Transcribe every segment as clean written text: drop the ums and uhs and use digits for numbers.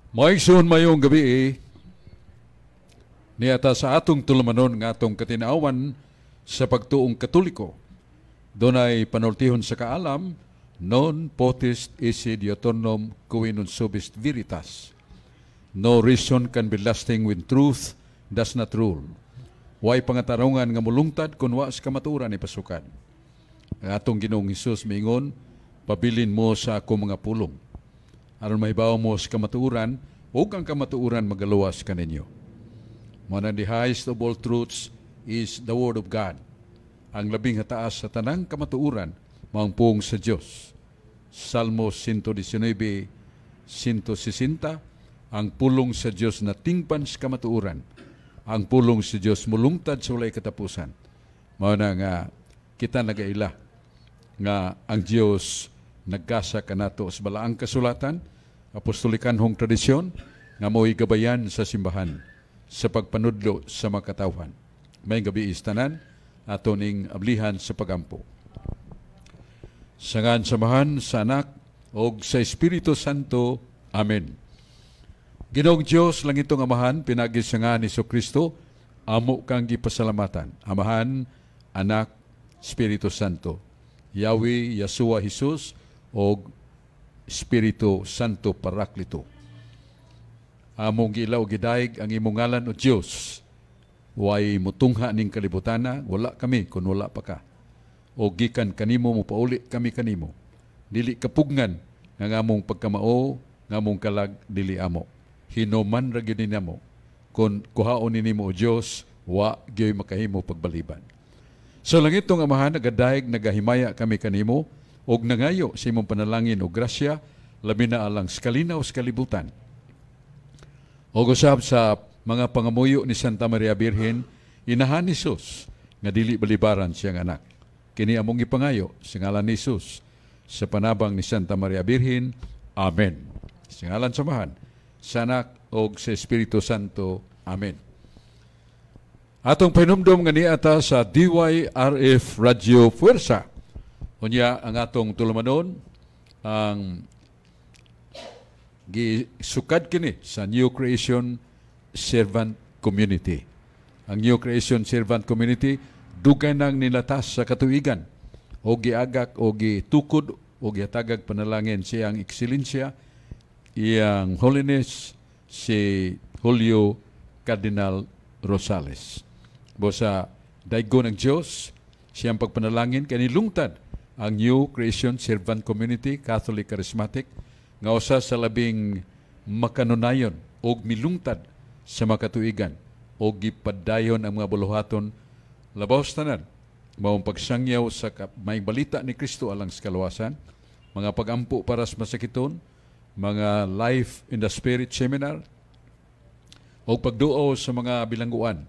Maigsoon mayong gabi niata sa atong tulumanon nga atong katinawan sa pagtuong Katoliko. Dunay panultihon sa kaalam, non potest esse diuturnum cui non subist veritas. No reason can be lasting when truth does not rule. Way pangatarungan nga mulungtad kun wa sa kamatuoran ni pasukan. Ang atong Ginoong Hesus miingon, pabilin mo sa ako mga pulong. Aron mahibaw mo sa kamatuoran, o ang kamatuoran magaluwas kaninyo. One of the highest of all truths is the Word of God. Ang labing hataas sa tanang kamatuoran, maangpong sa Diyos. Salmo 119, 160, ang pulong sa Diyos na tingpan sa kamatuoran. Ang pulong sa Diyos mulungtad sa walay katapusan. Mao na nga kita nagaila nga ang Diyos nagkasa kanato sa balaang kasulatan, apostolikanhong tradisyon, nga mo'y gabayan sa simbahan sa pagpanudlo sa makatawhan. May gabi istanan, ato ning ablihan sa pagampo. Sangan samahan sa anak o sa Espiritu Santo. Amen. Ginoong Diyos, langitong amahan, pinagisangan ni Kristo, amo kang gipasalamatan. Amahan, anak, Espiritu Santo. Yahweh, Yeshua, Jesus, o Espiritu Santo Paraklito. Among gilaw gidaig ang imong ngalan o Diyos. Way mutungha ning kalibutana, wala kami kung wala pa ka. O gikan kanimo mo pauli kami kanimo. Dili kapugngan nga among pagkamao, nga among kalag dili amo. Hinuman ra gyud nimo. Kung kuhaon nimo o Diyos, wa gyud makahimo pagbaliban. So langit tong amahan, nagadaig, nagahimaya kami kanimo, og nangayo sa imong panalangin o grasya, labi na alang skalinaw sa kalibutan. O usab sa mga pangamuyo ni Santa Maria Birhen, inahan ni Jesus, nga dili balibaran siyang anak. Kini among ipangayo, sa ngalan ni Jesus, sa panabang ni Santa Maria Birhen. Amen. Sa ngalan samahan, sa anak o sa Espiritu Santo. Amen. Atong pahinumdom nga niata sa DYRF Radio Fuerza. Unya ang atong tulumanon, ang gisukad kini sa New Creation Servant Community. Ang New Creation Servant Community, dugay nang nilatas sa katuigan, o giagak, o gitukod, o gihatagag panalangin siyang ekselensya, iyang holiness, si Julio Cardinal Rosales. Bosa daigo ng Diyos, siyang pagpanalangin kanilungtad ang New Creation Servant Community, Catholic Charismatic, nga usa sa labing makanunayon o milungtad sa makatuigan o gipadayon ang mga buluhaton labaw tanan, maong pagsangyaw sa may balita ni Kristo alang sa kaluwasan, mga pagampo para sa masakiton, mga Life in the Spirit Seminar, o pagduo sa mga bilangguan.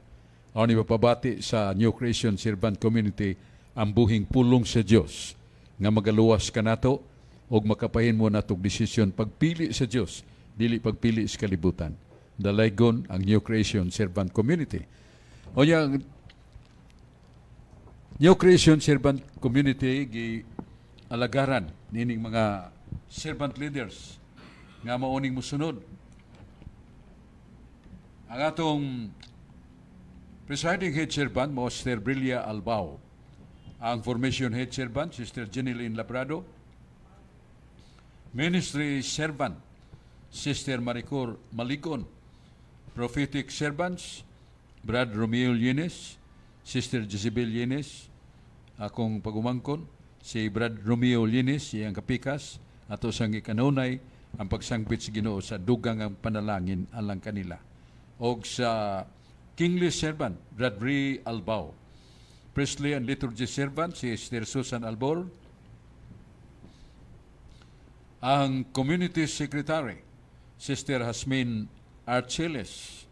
Ang ipapabati sa New Creation Servant Community ang buhing pulong sa Diyos nga magaluwas ka nato o makapahin mo natong desisyon pagpili sa Diyos, dili pagpili sa kalibutan. Dalaygon ang New Creation Servant Community. O yung New Creation Servant Community alagaran nining mga servant leaders nga mauning musunod. Ang atong presiding head servant, Sister Brilia Albao. Ang formation head servant, Sister Jeneline Labrado. Ministry servant, Sister Maricor Maligon. Prophetic servants, Brad Romeo Yenes, Sister Jezebel Yenes. Akong pagumangkon, si Brad Romeo Yenes, siyang kapikas, ato sang ikanunay, ang pagsangpit sa Ginoo sa dugang ang panalangin alang kanila. O sa kingly servant, Bradbury Albao. Priestly and liturgy servant, si Sister Susan Albor. Ang community secretary, Sister Hasmin Archeles.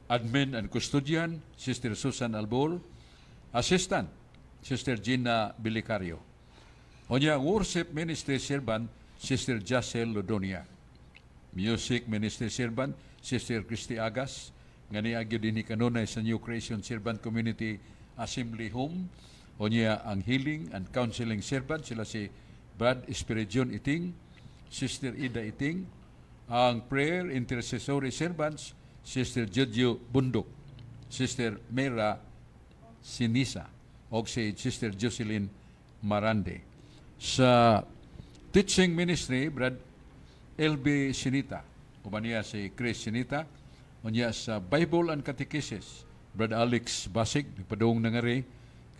Admin and custodian, Sister Susan Albor. Assistant, Sister Gina Bilicario. Onya, worship ministry servant, Sister Jacel Lodonia. Music ministry servant, Sister Christy Agas. Nga niagyo din ni kanunay sa New Creation Servant Community Assembly Home. O niya ang healing and counseling servant, sila si Brad Espiridion Iting, Sister Ida Iting, Ang prayer intercessory servants, Sister Jojo Bundok, Sister Mera Sinisa, o si Sister Jocelyn Marande. Sa teaching ministry, Brad LB Sinita, uban niya si Chris Sinita, unya sa Bible and Catechesis, Brad Alex Basig, nagpadung na nga rin,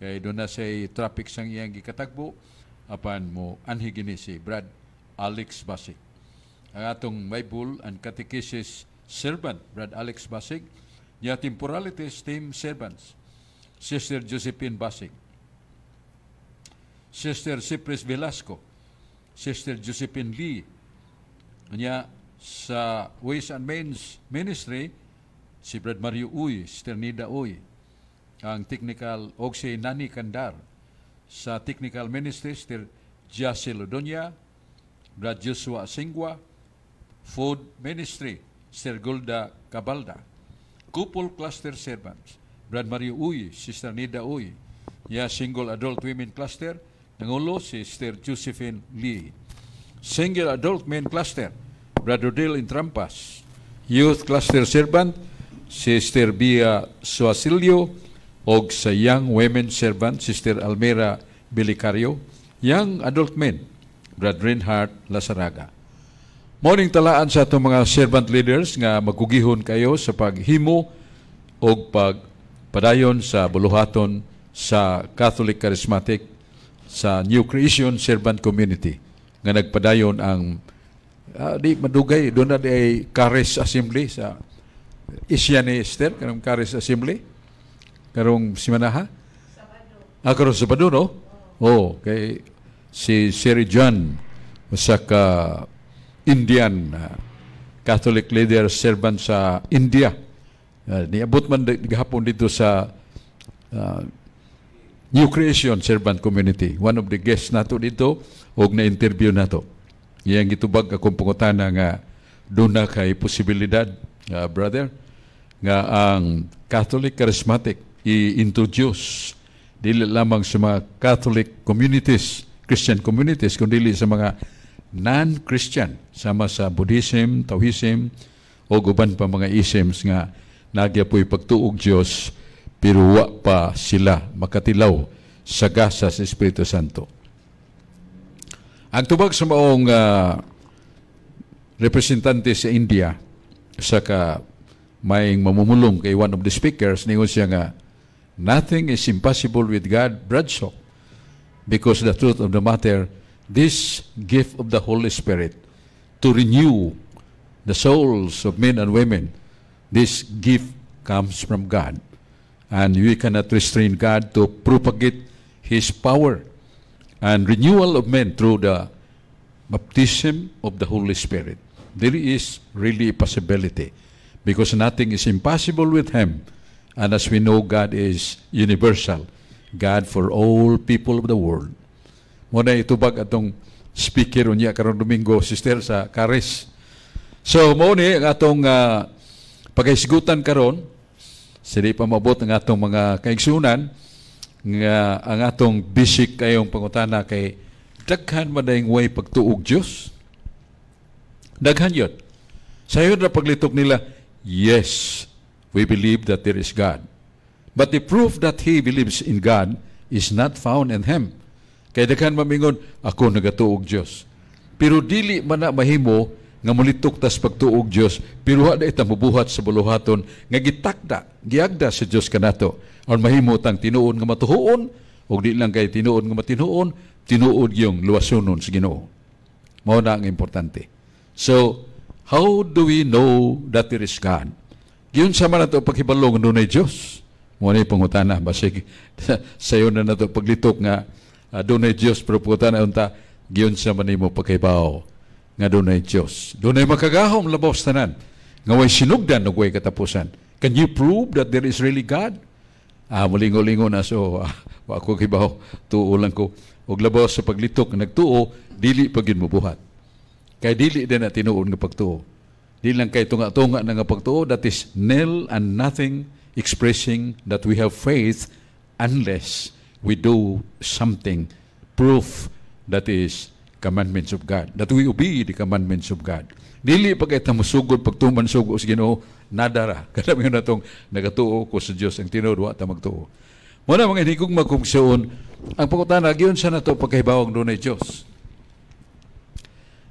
kay doon na say traffic sang iyang gikatagbo, apan mo anhi gini si Brad Alex Basig. Ang atong Bible and Catechesis servant, Brad Alex Basig, niya temporalities team servants, Sister Josephine Basig, Sister Cypress Velasco, Sister Josephine Lee, niya sa Ways and Means Ministry, si Brad Mario Uy, Sister Nida Uy, ang technical, o si Nani Kandar, sa technical ministry, Sister Jassy Lodonia, Brad Joshua Singwa, Food Ministry, Sister Golda Cabalda, Couple Cluster Servants, Brad Mario Uy, Sister Nida Uy, Single Adult Women Cluster, nangulo si Sister Josephine Lee, Single Adult Men Cluster, Brad Rodel Intrampas, Youth Cluster Servant, Sister Bia Suasilio, o sa Young Women Servant, Sister Almera Bilicario, Young Adult Men, Brad Reinhardt Lasaraga. Morning talaan sa itong mga servant leaders nga magugihon kayo sa paghimo o pagpadayon sa buluhaton sa Catholic Charismatic sa New Creation Servant Community nga nagpadayon ang di madugay doon na ay Caris Assembly sa Isya ni Esther, karong Caris Assembly karong simanaha karong Sabado, no? Kay si Sir John sa Indian Catholic leader servant sa India. Niabot man gahapon dito sa New Creation Servant Community. One of the guests nato dito og na-interview nato. Iyang gitubag akong pangutana nga doon na kay posibilidad, brother, nga ang Catholic Charismatic i-introduce dili lamang sa mga Catholic communities, Christian communities, kundi sa mga non-Christian, sama sa Buddhism, Taoism, o uban pa mga isms nga nagya po'y pagtuog Diyos, pero wa pa sila makatilaw sa gasa sa Espiritu Santo. Ang tubag sa maong representante sa India, saka may mamumulong kay one of the speakers, ningon siya nga, nothing is impossible with God, Bradshaw, because the truth of the matter, this gift of the Holy Spirit to renew the souls of men and women, this gift comes from God. And we cannot restrain God to propagate His power and renewal of men through the baptism of the Holy Spirit. There is really a possibility because nothing is impossible with Him. And as we know, God is universal, God for all people of the world. Muna itubag atong speaker unya karong Domingo, Sister, sa Caris. So, muna ang atong pagkaisgutan karon, sili pa mabot ang atong mga kaigsunan, nga ang atong basic kayong pangutana kay daghan madayong way pagtuog Diyos. Daghan yun. Sa yun na paglitok nila, yes, we believe that there is God. But the proof that he believes in God is not found in him. Kaya daghan mamingon, ako nagatuog Diyos. Pero dili man na mahimo nga mulitok tas pagtuog Diyos, pero wala ita mabuhat sa buluhaton nga gitakda, giagda sa Diyos kanato. Or mahimo tang tinuon nga matuhuon, o di lang kay tinuon nga matinuon, tinuod yung luwasonon sa Ginoo. Mao na ang importante. So, how do we know that there is God? Giyon sa man nato paghibalong nga dunay Dios. Mo ni pangutana basig sayo na nato paglitok nga dunay Dios, pero pangutana unta giyon sa man nimo paghibaw nga dunay Dios. Dunay makagahom labaw tanan nga way sinugdan ug way katapusan. Can you prove that there is really God? Mulingo-lingo na so wa ko kibaw tuo lang ko og labaw sa paglitok nagtuo dili pagin mo buhat. Kay dili din na tinuon nga pagtuo. Dili lang kay tunga-tunga na nga pagtuo, that is nil and nothing expressing that we have faith unless we do something, proof that is commandments of God. That we obey the commandments of God. Dili pa kita musugod pagtuman sugo sa Ginoo nadara. Kada nga natong nagatuo ko sa Dios ang tinuod wa ta magtuo. Muna mga higugma magkumsiyon, ang pangutana giyon sa nato pagkahibawang dunay Dios.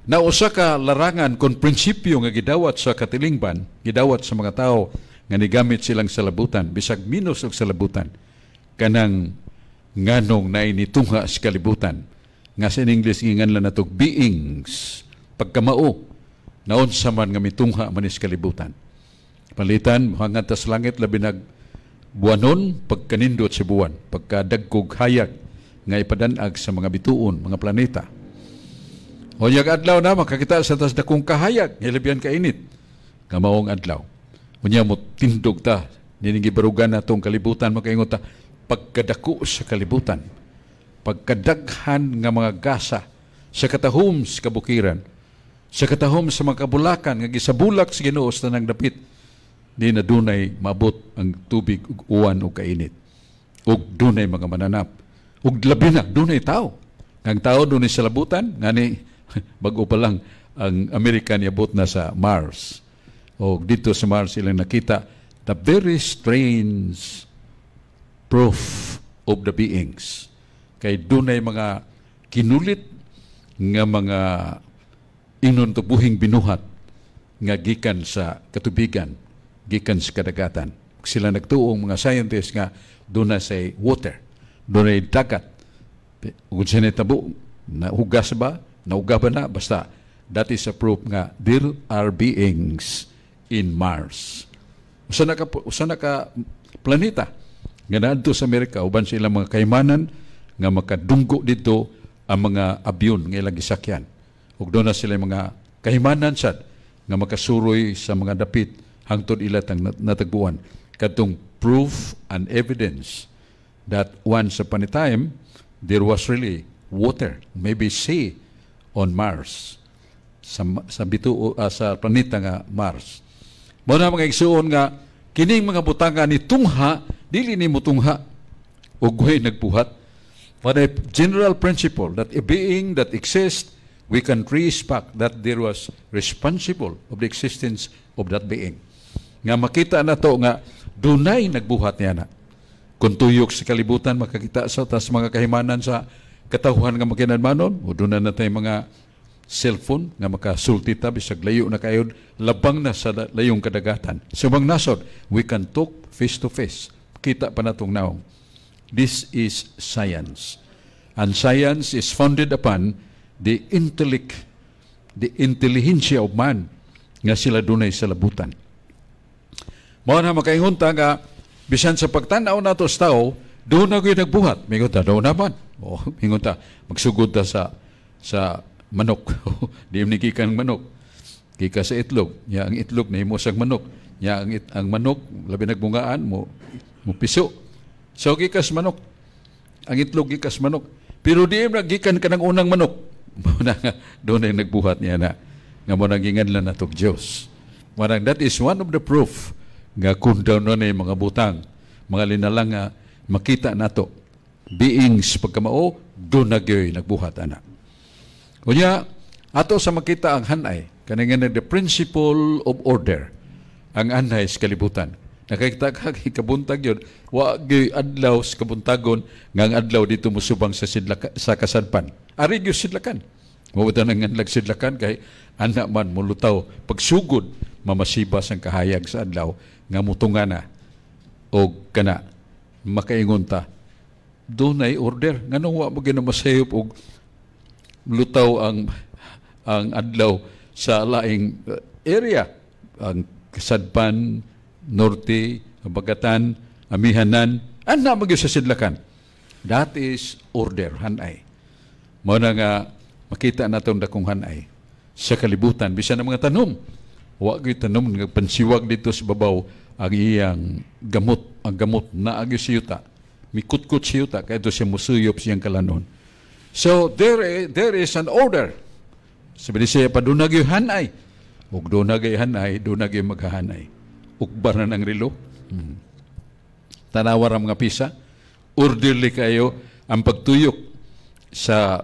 Na usa ka larangan kon prinsipyo nga gidawat sa katilingban, gidawat sa mga tao nga nigamit silang salabutan bisag minus og salabutan kanang nganong nainitungha sa kalibutan nga sa English ngingan lang natog beings pagkamao naon sa man nga mitungha man is kalibutan. Palitan hangad ta sa langit labi nag buwanon pagkanindot sa buwan, pagkadagkog hayag nga ipadanag sa mga bituon, mga planeta. O yung adlaw na makakita sa tas dakong kahayag, hilabyan kainit, nga maong adlaw. O niya mo tindog ta, niningibarugan na itong kalibutan, makaingot ta, pagkadako sa kalibutan, pagkadaghan nga mga gasa, sa katahom sa kabukiran, sa katahom sa mga kabulakan, nga gisabulak sa Ginoo sa tanang dapit, di na dunay mabot ang tubig ug uwan ug kainit. Ug dunay mga mananap. Ug labi na dunay tao. Ang tao dunay sa labutan, ngani bag-o pa lang ang American yabot na sa Mars. O dito sa Mars ilang nakita the very strange proof of the beings. Kay dunay mga kinulit nga mga inon tubuhing binuhat nga gikan sa katubigan, gikan sa kadagatan. Sila nagtuong mga scientists nga doon na say water, doon ay dagat. Kung siya tabo, nahugas ba? Nahuga ba na? Basta, that is a proof nga there are beings in Mars. Usa na ka planeta nga naadto sa Amerika, uban sila mga kaymanan nga makadunggo dito ang mga abyon nga ilang gisakyan. Ug doon na sila mga kahimanan sad nga makasuroy sa mga dapit hangtod ilatang natagbuan. Kadtong proof and evidence that once upon a time, there was really water, maybe sea on Mars, sa planeta nga Mars. Mao na mga igsuon nga, kining mga butanga ni tungha, dili ni mo tungha, o guhay nagbuhat. But a general principle that a being that exists, we can trace back that there was responsible of the existence of that being. Nga makita na to nga dunay nagbuhat niya na. Kung tuyok sa kalibutan, makakita sa tas mga kahimanan sa katawhan nga makinadmanon, o doon na tayo mga cellphone nga makasulti ta bisag layo na kayo, labang na sa layong kadagatan. So bang nasod, we can talk face to face. Kita pa natong naong. This is science. And science is founded upon the intellect, the intelligentsia of man nga sila dunay sa labutan. Mao na makaingunta nga bisan sa pagtanaw nato sa tao, doon na gyud nagbuhat. Mingon ta doon naman. O mingon ta magsugod ta sa manok. Di ni gikan manok. Gika sa itlog. Ya ang itlog nahimo sang manok. Ya ang manok labi nagbungaan mo piso. So gikas manok. Ang itlog gikas manok. Pero di na gikan kanang unang manok. Doon ay nagbuhat niya na nga mo nanginganlan nato Dios. Marang that is one of the proof nga kung daw na mga butang, mga linalang nga makita nato beings pagkamao doon nagyoy nagbuhat ana. Kunya ato sa makita ang hanay kaningan the principle of order ang anay sa kalibutan. Nakakita ka kabuntag yun, wa gyud adlaw sa kabuntagon nga ang adlaw dito musubang sa kasadpan. Ari gyud sidlakan. Mawala nang nganlag sidlakan kay ana man mulutaw pagsugod mamasibas ang kahayag sa adlaw nga mutunga na o kana makaingon ta dunay order nganong wa mo ginamasayop og lutaw ang adlaw sa laing area ang kasadpan norte bagatan amihanan ana magyo sa sidlakan. That is order hanay. Mao na nga makita natong dakong hanay sa kalibutan bisan ang mga tanom. Wa gyud tanom nga pansiwag dito sa babaw ang iyang gamot, ang gamot na agyo siyuta. Mikutkut siyuta kay ito siya musuyop siyang kalanon. So there is an order. Sabi siya pa doon nagyo hanay. Ug doon nagyo hanay, doon nagyo maghahanay. Ukbar na ng relo. Tanawar ang mga pisa. Orderly kayo ang pagtuyok sa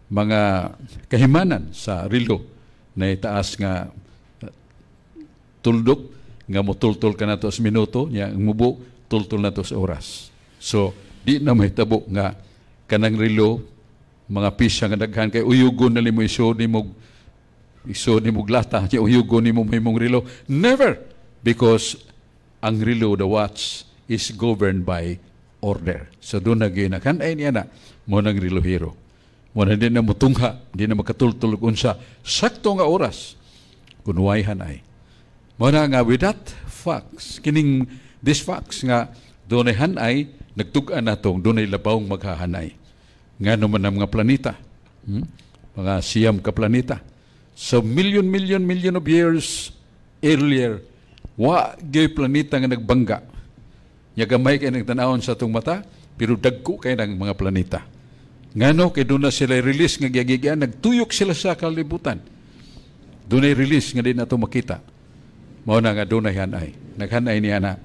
mga kahimanan sa rilo na itaas nga tuldok nga motultol ka na to sa minuto nya ang mubo tultol na to sa oras. So di na mahitabo nga kanang rilo mga pisa nga daghan kay uyugon na limo iso ni mo glata nya uyugon nimo mahimong rilo. Never, because ang rilo, the watch, is governed by order. So doon na ginakan ay niya na mo nang relohero. Mo na din na mutungha, di na makatultulog unsa sakto nga oras kunway hanay. Mo na nga with that facts, this facts nga doon ay hanay nagtug-an natong doon ay labawng maghahanay. Nga naman ang mga planeta, mga siyam ka planeta. So million of years earlier, wa gay planeta nga nagbangga. Nya gamay kay nagtanawon sa atong mata, pero dagko kay ng mga planeta. Ngano kay doon na sila release nga gigigan, nagtuyok sila sa kalibutan. Doon ay release nga din nato makita. Mao na nga doon ay hanay. Naghanay niya na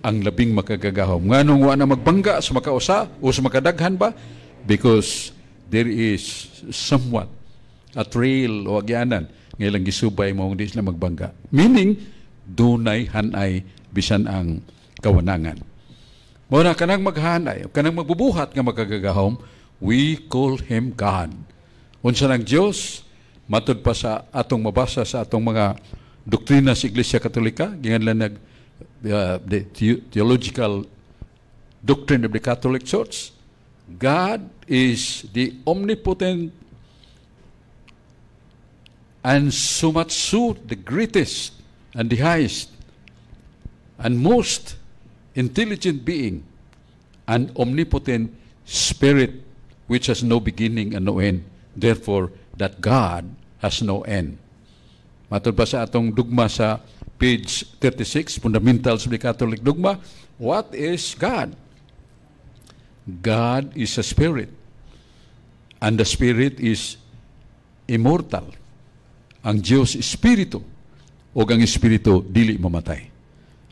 ang labing makagagahom. Nganong wa na magbangga sa makausa o sa makadaghan ba? Because there is somewhat a trail o agyanan nga ilang gisubay mao hindi sila magbangga. Meaning, dunay hanay bisan ang kawanangan. Mao na kanang maghanay, kanang magbubuhat nga makagagahom, we call Him God. Unsa ng Dios, matud pa sa atong mabasa sa atong mga doktrina sa Iglesia Katolika, ginganlan the theological doctrine of the Catholic Church. God is the omnipotent and so much so the greatest and the highest and most intelligent being, an omnipotent spirit which has no beginning and no end. Therefore, that God has no end. Matod pa sa atong dugma sa page 36, Fundamentals of the Catholic Dogma, what is God? God is a spirit, and the spirit is immortal. Ang Diyos espiritu, o ang espiritu dili mamatay.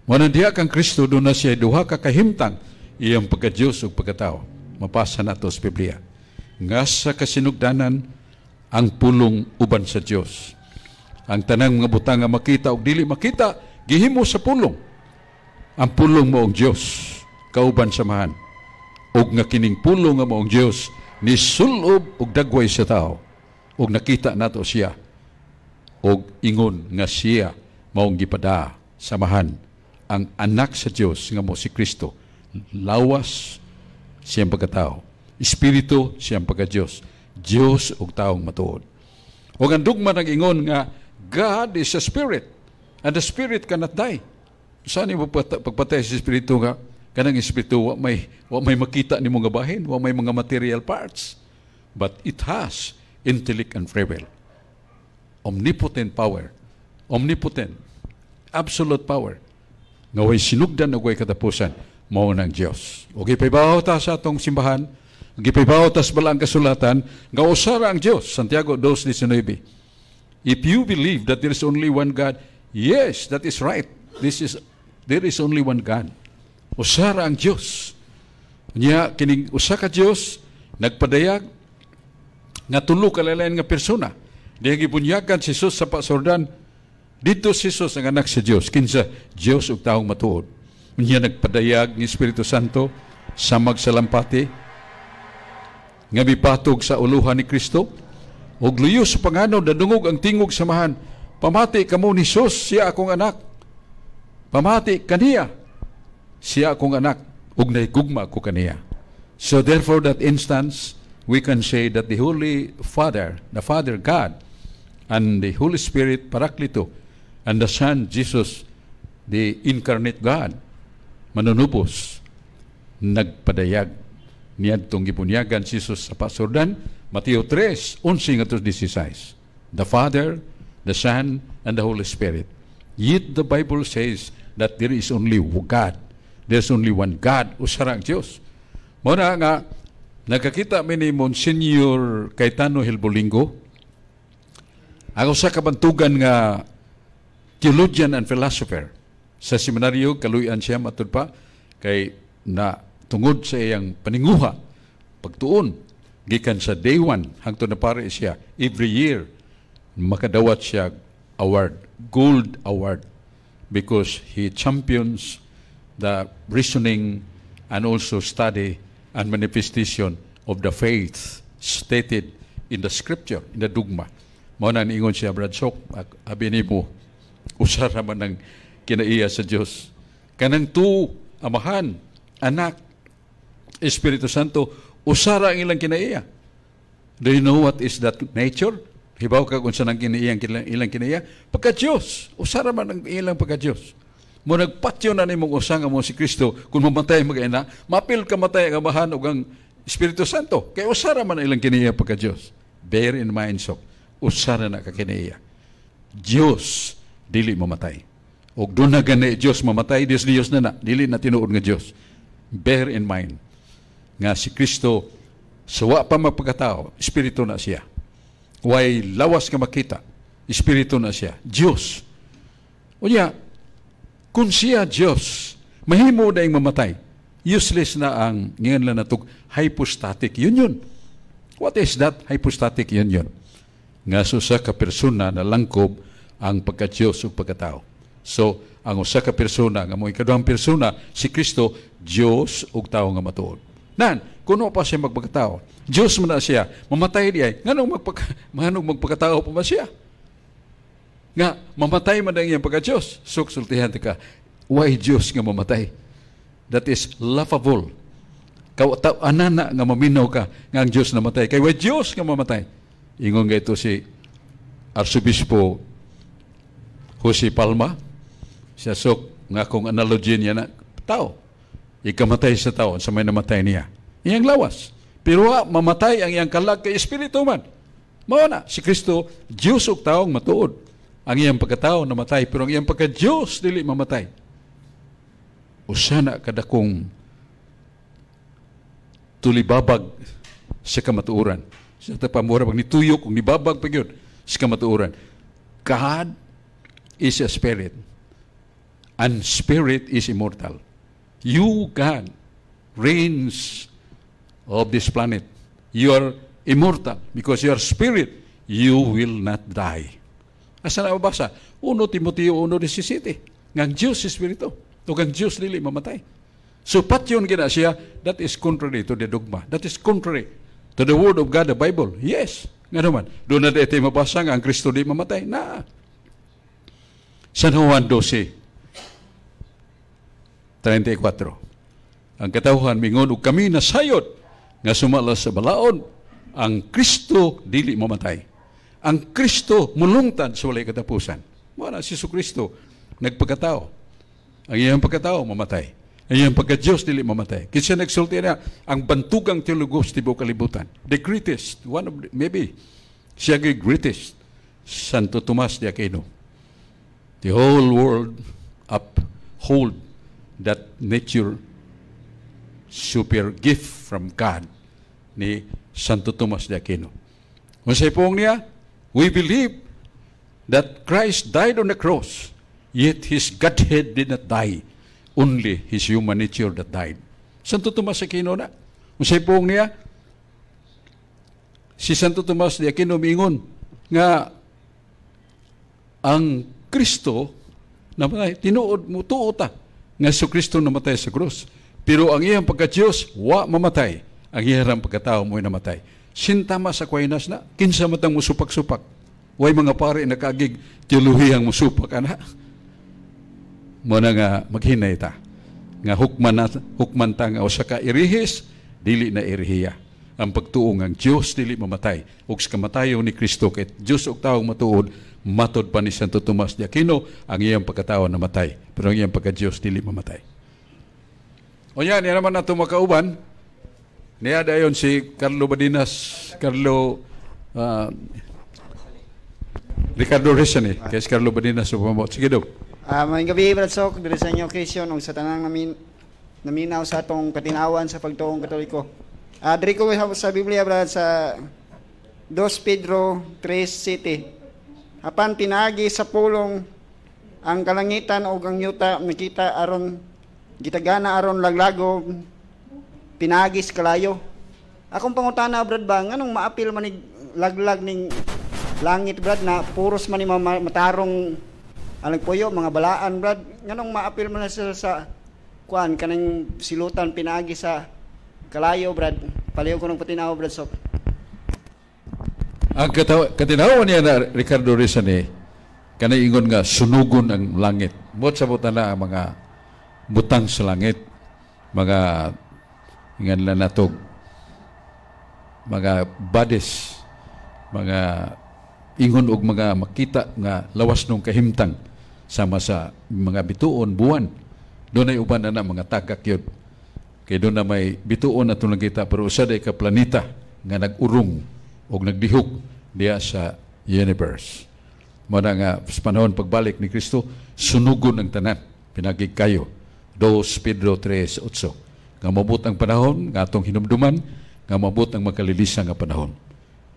Muna diha kang Kristo, doon na siya duha ka kahimtang iyang pagka-Diyos o pagkatao. Mapasa na to sa Biblia. Nga sa kasinugdanan ang pulong uban sa Diyos. Ang tanang mga butang nga makita o dili makita, gihimo sa pulong. Ang pulong mo ang Diyos, kauban samahan. O nga kining pulong nga mo ang Diyos, ni sulob o dagway sa tao. O nakita nato siya. O ingon nga siya maong gipada samahan ang anak sa Diyos nga mo si Kristo. Lawas siyang pagkatao. Espiritu siyang pagka-Diyos. Diyos o taong matuod. O ang dugma nag-ingon nga God is a spirit and the spirit cannot die. Saan yung pagpatay sa espiritu nga? Kanang espiritu, wa may makita ni mga bahin, wa may mga material parts. But it has intellect and free will. Omnipotent power. Omnipotent. Absolute power. Nga way sinugdan o way katapusan, mao ng Diyos. Okay, paibaw ta sa atong simbahan, gipaibaw ta sa balang kasulatan, nga usara ang Diyos. Santiago 2:19. If you believe that there is only one God, yes, that is right. There is only one God. Usara ang Diyos. Nya kining usa ka Diyos nagpadayag nga tulo ka lain nga persona. Diha gibunyagan si Jesus sa pasordan. Dito si Jesus ang anak sa Diyos. Kinsa Diyos ug taong matuod. Nya nagpadayag ni Espiritu Santo sa magsalampati nga mipatog sa uluhan ni Kristo. Og luyo sa panganaw nadungog ang tingog samahan. Pamati kamo ni Jesus, siya akong anak. Pamati kaniya, siya akong anak. Og naigugma ko kaniya. So therefore that instance, we can say that the Holy Father, the Father God, and the Holy Spirit, Paraklito, and the Son, Jesus, the incarnate God, manunubos, nagpadayag niadtong gibunyagan si Jesus sa pasordan, Mateo 3:11-16. The Father, the Son, and the Holy Spirit. Yet the Bible says that there is only God. There's only one God, usara ang Diyos. Muna nga, nakakita mi ni Monsignor Cayetano Hilbolingo, ang usa ka bantugan nga theologian and philosopher. Sa seminaryo, kaluyan siya matud pa, kay na tungod sa iyang paninguha, pagtuon, gikan sa day 1 hangtod na pare siya every year makadawat siya award, gold award, because he champions the reasoning and also study and manifestation of the faith stated in the scripture, in the dogma. Mao na niingon siya, Brad Sok, abi nimo usara man ng kinaiya sa Dios. Kanang tu amahan, anak, Espiritu Santo, usara ang ilang kinaiya. Do you know what is that nature? Hibaw ka kung saan ang ilang kinaiya? Pagka-Diyos. Usara man ang ilang pagka-Diyos. Mo nagpatyo na nimong usang mo si Kristo, kung mamatay mag-ina, mapil ka matay ang amahan o ang Espiritu Santo. Kaya usara man ang ilang kinaiya pagka-Diyos. Bear in mind, so, usara na ka kinaiya. Diyos, dili mamatay. O doon na gani Diyos mamatay, Diyos na, dili na tinuod nga Diyos. Bear in mind nga si Kristo sawa pa magpagkatao, Espiritu na siya. Way lawas ka makita, Espiritu na siya. Diyos. O niya, kung siya Diyos, mahimo na yung mamatay, useless na ang ngayon lang natug hypostatic union. What is that hypostatic union? Nga susa ka persona na langkob ang pagka-Diyos o pagkatao. So, ang usa ka persona, nga mo ikaduhang persona, si Kristo, Diyos o tao nga matuod. Nan, kuno pa siya magpagkatao. Diyos man na siya, mamatay diay. Nganong magpagkatao pa ba siya? Nga, mamatay man na iyang pagka-Diyos. So, sultihan ka, why Diyos nga mamatay? That is laughable. Anana nga maminaw ka nga ang Diyos na matay. Kaya why Diyos nga mamatay? Ingon nga ito si Arsobispo Jose Palma. Siya sok nga kung analogy niya na tao. Ikamatay sa tao sa may namatay niya. Iyang lawas. Pero mamatay ang iyang kalag kay Espiritu man. Mao na, si Kristo, Diyos o taong matuod. Ang iyang pagkatao namatay, pero ang iyang pagka-Diyos dili mamatay. Usana kada kong tulibabag sa kamatuuran. Sa tapamura, pag nituyok, kung nibabag pa yun, sa kamatuuran. God is a spirit. And spirit is immortal. You, God, reigns of this planet. You are immortal because you are spirit. You will not die. Asa na mabasa? 1 Timoteo 1:17. Ngang Diyos Espiritu. O ngang Diyos dili mamatay. So patyon gina siya, that is contrary to the dogma. That is contrary to the word of God, the Bible. Yes. Nga naman. Doon na dito mabasa nga ang Kristo di mamatay. Na. San Juan 12:34. Ang katawhan mingon ug kami nasayod nga sumala sa balaod, ang Kristo dili mamatay. Ang Kristo mulungtad sa walay katapusan. Mao na si Kristo nagpagkatao. Ang iyang pagkatao mamatay. Ang iyang pagka-Diyos dili mamatay. Kasi nagsulti na ang bantugang teologos tibuok kalibutan. The greatest, one of the, maybe siya the greatest, Santo Tomas de Aquino. The whole world uphold that nature super gift from God ni Santo Tomas de Aquino. Unsay pong niya? We believe that Christ died on the cross, yet His Godhead did not die. Only His human nature that died. Santo Tomas de Aquino na. Unsay pong niya? Si Santo Tomas de Aquino mingon nga ang Kristo namatay, tinuod mo tuota nga si Kristo namatay sa krus. Pero ang iyang pagka-Diyos, wa mamatay. Ang iyang pagkatao mo'y namatay. Sintama sa kwainas na, kinsa matang musupak-supak. Way mga pare nakagig, teolohiyang musupak, ana. Muna nga maghinay ta. Nga hukman ta nga o saka irihis, dili na irihiya. Ang pagtuong ang Diyos dili mamatay. Ug sa kamatayon ni Kristo, kay Diyos og taong matuod, matod pa ni Santo Tomas de Aquino, ang iyang pagkatao namatay. Pero ang iyang pagka-Diyos dili mamatay. O yan naman na tumakauban. Niya dayon si Carlo Ricardo Resani. Kaya si Carlo Badinas upamot. Sige daw. Maayong gabi, Brad Sok, diri sa inyo occasion ug sa tanang naminaw sa atong katinawan sa pagtuong Katoliko. Diri ko sa Biblia, Brad, sa 2 Pedro 3:7. Apan pinagi sa pulong ang kalangitan o ang yuta nakita aron gitagana aron laglago pinagis kalayo. Akong pangutana brad ba nganong maapil man nig laglag ning langit brad na puros man ni matarong alang puyo mga balaan brad nganong maapil man na sa kuan kanang silutan pinaagi sa kalayo brad paliw ko ng patinaw brad sok. Ang katinawan niya na Ricardo Rizani kanay ingon nga sunugon ang langit. Mot sa buta na ang mga butang sa langit, mga ingan lang natog, mga bodies, mga ingon og mga makita nga lawas nung kahimtang sama sa mga bituon buwan. Doon ay uban na mga tagak yun. Kaya doon na may bituon na itong nakita pero usad ay ka planeta nga nag-urong o nagdihok diya sa universe. Muna nga sa panahon pagbalik ni Kristo, sunugon ang tanan, pinagig kayo. 2 Pedro 3:8. Nga mabut ang panahon, nga atong hinumduman, nga mabut ang makalilisa nga panahon.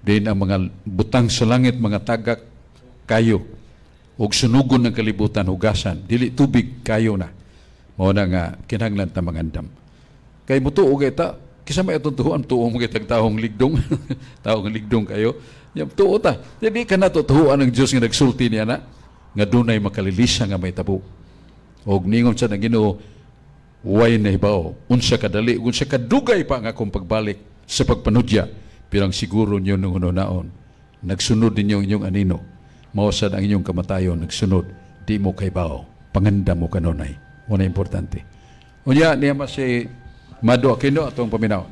Din ang mga butang sa langit, mga tagak kayo, o sunugon ng kalibutan, hugasan, dili tubig kayo na. Muna nga kinahanglan ta mangandam. Kay mutuo kita, kisa may itong tuhuan, tuo mo kitang taong ligdong, taong ligdong kayo, yung tuo ta. Hindi ka natutuhuan ng Diyos nga nagsulti niya na, nga dunay makalilisa nga may tabo. O ningon sa nang Ginoo, way na hibaw, unsa kadali, unsa kadugay pa nga akong pagbalik sa pagpanudya, pirang siguro niyo nung unaon, nagsunod ninyo inyong anino, mausad ang inyong kamatayon, nagsunod, di mo kaybaw, panganda mo kanunay. Una importante. Unya, niya si Mado Aquino atong paminaw.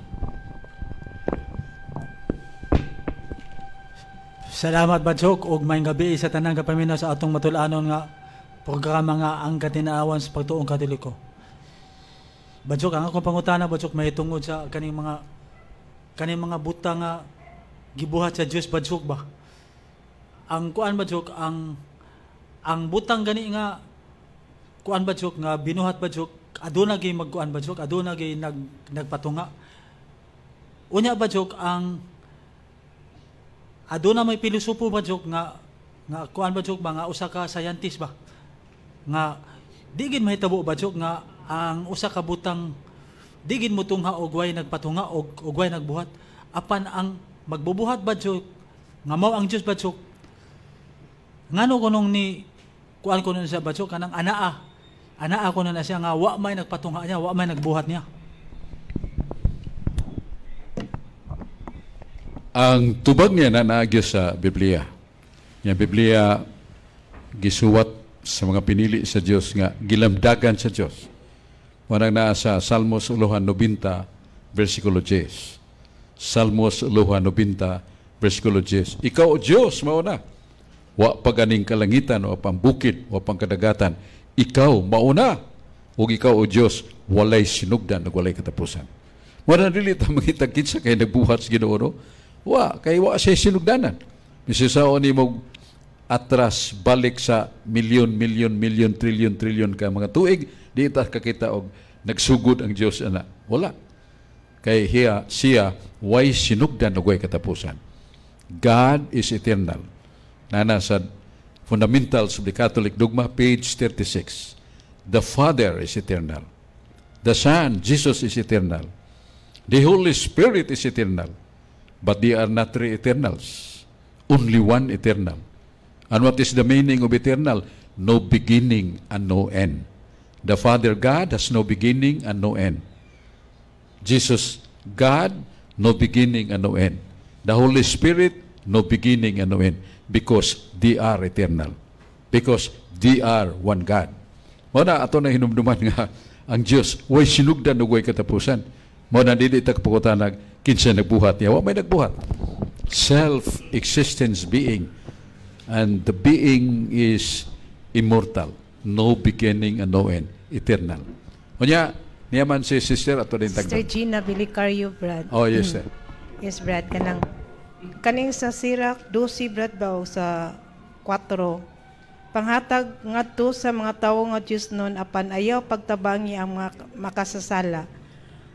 Salamat Badsok ug maayong gabi sa tanang kapaminaw sa atong matulanon nga programa nga ang katinaawan sa pagtuong Katoliko. Badsok, ang akong pangutana Badsok may tungod sa kaning mga buta nga gibuhat sa Dios Badsok ba. Ang kuan Badsok ang butang gani nga kuan Badsok nga binuhat Badsok aduna gyud magkuan Badsok, aduna gyud nagpatunga. Unya Badsok ang aduna may pilosopo Badsok nga kuan Badsok ba nga usa ka scientist ba nga di gid mahitabo Badsok nga ang usa ka butang di gid motungha og way nagpatunga og way nagbuhat apan ang magbubuhat Badsok nga mao ang Dios Badsok ngano kunong ni kuan kuno sa Badsok kanang anaa kuno na siya nga wa may nagpatunga niya, wa may nagbuhat niya. Ang tubag niya na naagyo sa Biblia. Yung Biblia gisuwat sa mga pinili sa Dios nga gilamdagan sa Dios. Warang naa sa Salmos 90 versikulo 10. Salmos 90 versikulo 10. Ikaw o Dios mao na. Wa paganing kalangitan o pambukid o pangkadagatan. Ikaw mauna. Ug ikaw o Dios walay sinugdan ug walay katapusan. Wala dili ta mangita kinsa kay nagbuhat sa Ginoo no? Wa kay wa siya sinugdanan. Misisaon ni mo atras balik sa milyon, trilyon ka mga tuig, di ta kakita og nagsugod ang Dios ana. Wala. Kay siya way sinugdan ug way katapusan. God is eternal. Nana sa Fundamentals of the Catholic Dogma, page 36. The Father is eternal. The Son, Jesus, is eternal. The Holy Spirit is eternal. But they are not three eternals. Only one eternal. And what is the meaning of eternal? No beginning and no end. The Father God has no beginning and no end. Jesus, God, no beginning and no end. The Holy Spirit, no beginning and no end. Because they are eternal. Because they are one God. Muna ato na hinumduman nga ang Diyos, way sinugdan o way katapusan. Muna dili takpakutanag, kinsa nagbuhat niya. Wa may nagbuhat. Self-existence being. And the being is immortal. No beginning and no end. Eternal. Kunya, niyaman si sister ato din tagdan. Sister Gina Bilicario, Brad. Oh, yes, sir. Yes, Brad. Kaning sa Sirach 12, Brad, ba, sa 4. Panghatag ngadto sa mga tawo nga Dios nun, apan ayaw pagtabangi ang mga makasasala.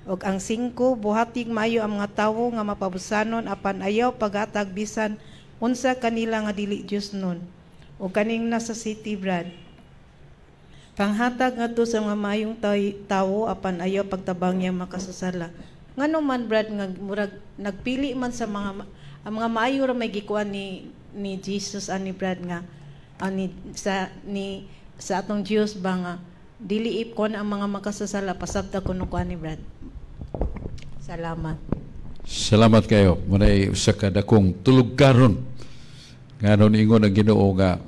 Og ang 5, buhatig maayo ang mga tawo nga mapabusanon, apan ayaw paghatag bisan unsa kanila nga dili Dios nun. O kaning nasa city, Brad. Panghatag ngadto sa mga mayong tawo, apan ayaw pagtabangi ang makasasala. Ngano man brad nga murag nagpili man sa mga ang mga maayo ra may gikuan ni Jesus ani brad nga sa atong Dios ba nga dili ipkon ang mga makasasala pasabta kuno kuan ni brad. Salamat. Salamat kayo. Munay usa ka dakong tulog karon. Ngano ingon ang Ginoo nga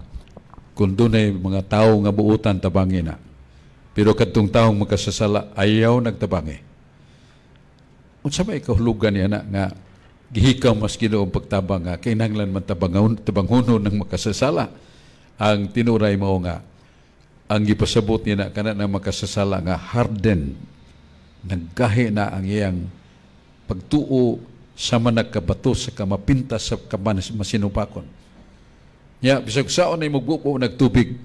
kung dunay mga tawo nga buutan tabangin na. Pero kadtong taong makasasala ayaw nagtabangi. Unsa may kahulugan niya na nga gihikaw mas Ginoong pagtabang nga kinahanglan man tabanghon ng makasasala. Ang tinuray mao nga ang gipasabot niya na kana nang makasasala nga harden naggahi na ang iyang pagtuo sa managkabato sa kamapintas sa masinupakon. Ya, bisag saon ay magbuko nagtubig,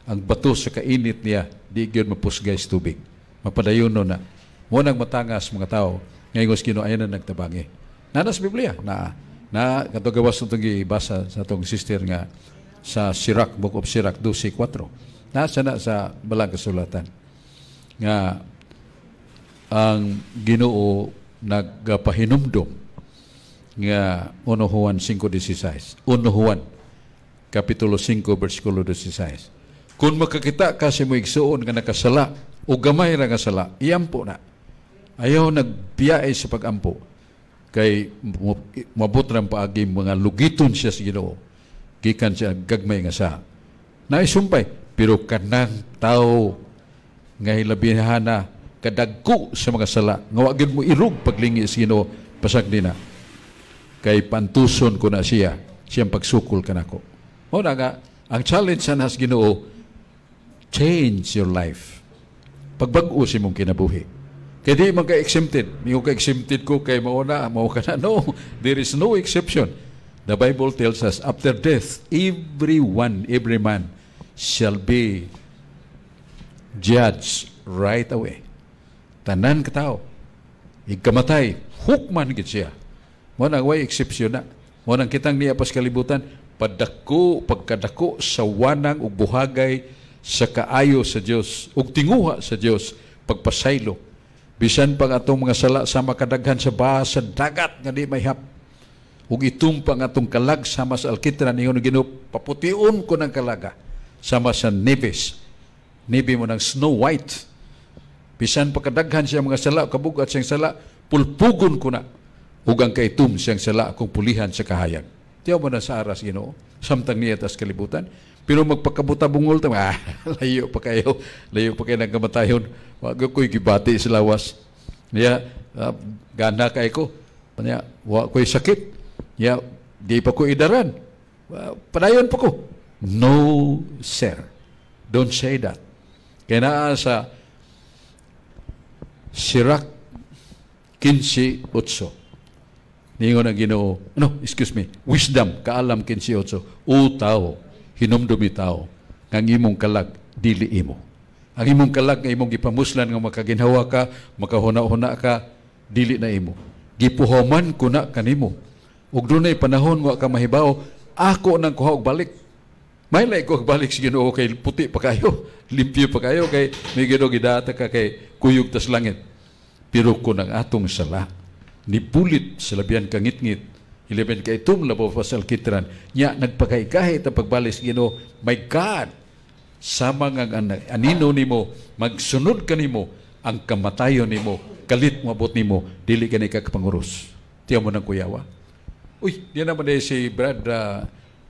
ang bato sa kainit niya, di gyud mapusgay sa tubig. Mapadayon na. Munang matangas mga tao, ngayon Ginoo ayan na nagtabangi. Nanas Biblia, na katong gawas itong ibasa sa itong sister nga sa Sirach, Book of Sirach 12:4. Nasa na sa balang kasulatan. Nga ang Ginoo nagpahinumdom nga 1 Juan 5:16. 1 Juan Kapitulo 5, versikulo 16. Kung makakita ka sa mo igsuon nga nakasala o gamay ra nga sala, iampo na. Ayaw nagbiyae sa pagampo. Kay mabot ram paagi mga lugiton siya sa Ginoo. Gikan siya gagmay nga sa. Naisumpay, pero kanang tao nga hilabihan na kadagko sa mga sala, nga wagid mo irog paglingi sa Ginoo pasag din na. Kay pantuson ko na siyang pagsukol kanako. O na nga, ang challenge sa nas Ginoo, change your life. Pagbag-o si mong kinabuhi. Kaya di man ka-exempted. May ka-exempted ko kay mauna, mao ka na. No, there is no exception. The Bible tells us, after death, every man shall be judged right away. Tanan ka tao. Ikamatay, hukman gid siya. Mo nang way exception na. Mo nang kitang niya pas kalibutan, pagkadako sa wanang ug buhagay sa kaayo sa Dios ug tinguha sa Dios pagpasaylo bisan pang atong mga sala sa makadaghan sa baha sa dagat nga di mayhap ug itumpang atong kalag sama sa alkitran ingon Ginoo papution ko ng kalaga sama sa nibi mo ng snow white bisan pagkadaghan siya mga sala kabugat siyang sala pulpugon ko na ug ang kaitum siyang sala akong pulihan sa kahayag. Tiyaw mo na sa aras Ginoo, samtang niya tas kalibutan. Pero magpakabuta bungol ta, layo pa kayo ng kamatayon. Wag ko'y gibati sa lawas. Niya, gana kay ko. Niya, wag ko'y sakit. Niya, di pa ko idaran. Padayon pa ko. No, sir. Don't say that. Kaya naa sa Sirach 15:8. Ningon ang Ginoo, wisdom, kaalam 15:8. O tao, hinumdumi tao, ang imong kalag, dili imo. Ang imong kalag, nga imong gipamuslan, nga makaginhawa ka, makahuna-huna ka, dili na imo. Gipuhaman ko na kanimo. Ug dunay panahon nga ka mahibaw, ako nang kuha og balik. May lay ko og balik sa Ginoo kay puti pa kayo, limpyo pa kayo, kay may Ginoo gidata ka kay kuyog tas langit. Pero kung ang atong sala, nipulit sa labian kangit-ngit, ilaban kay itum labaw pa sa alkitran, niya nagpagaygahe ta pagbalis Ginoo, my God, sa mga anino nimo, magsunod ka nimo, ang kamatayon nimo, kalit mabot nimo, dili ka na ikakapanguros. Tiyaw mo ng kuyawa. Uy, di naman dahil si Brad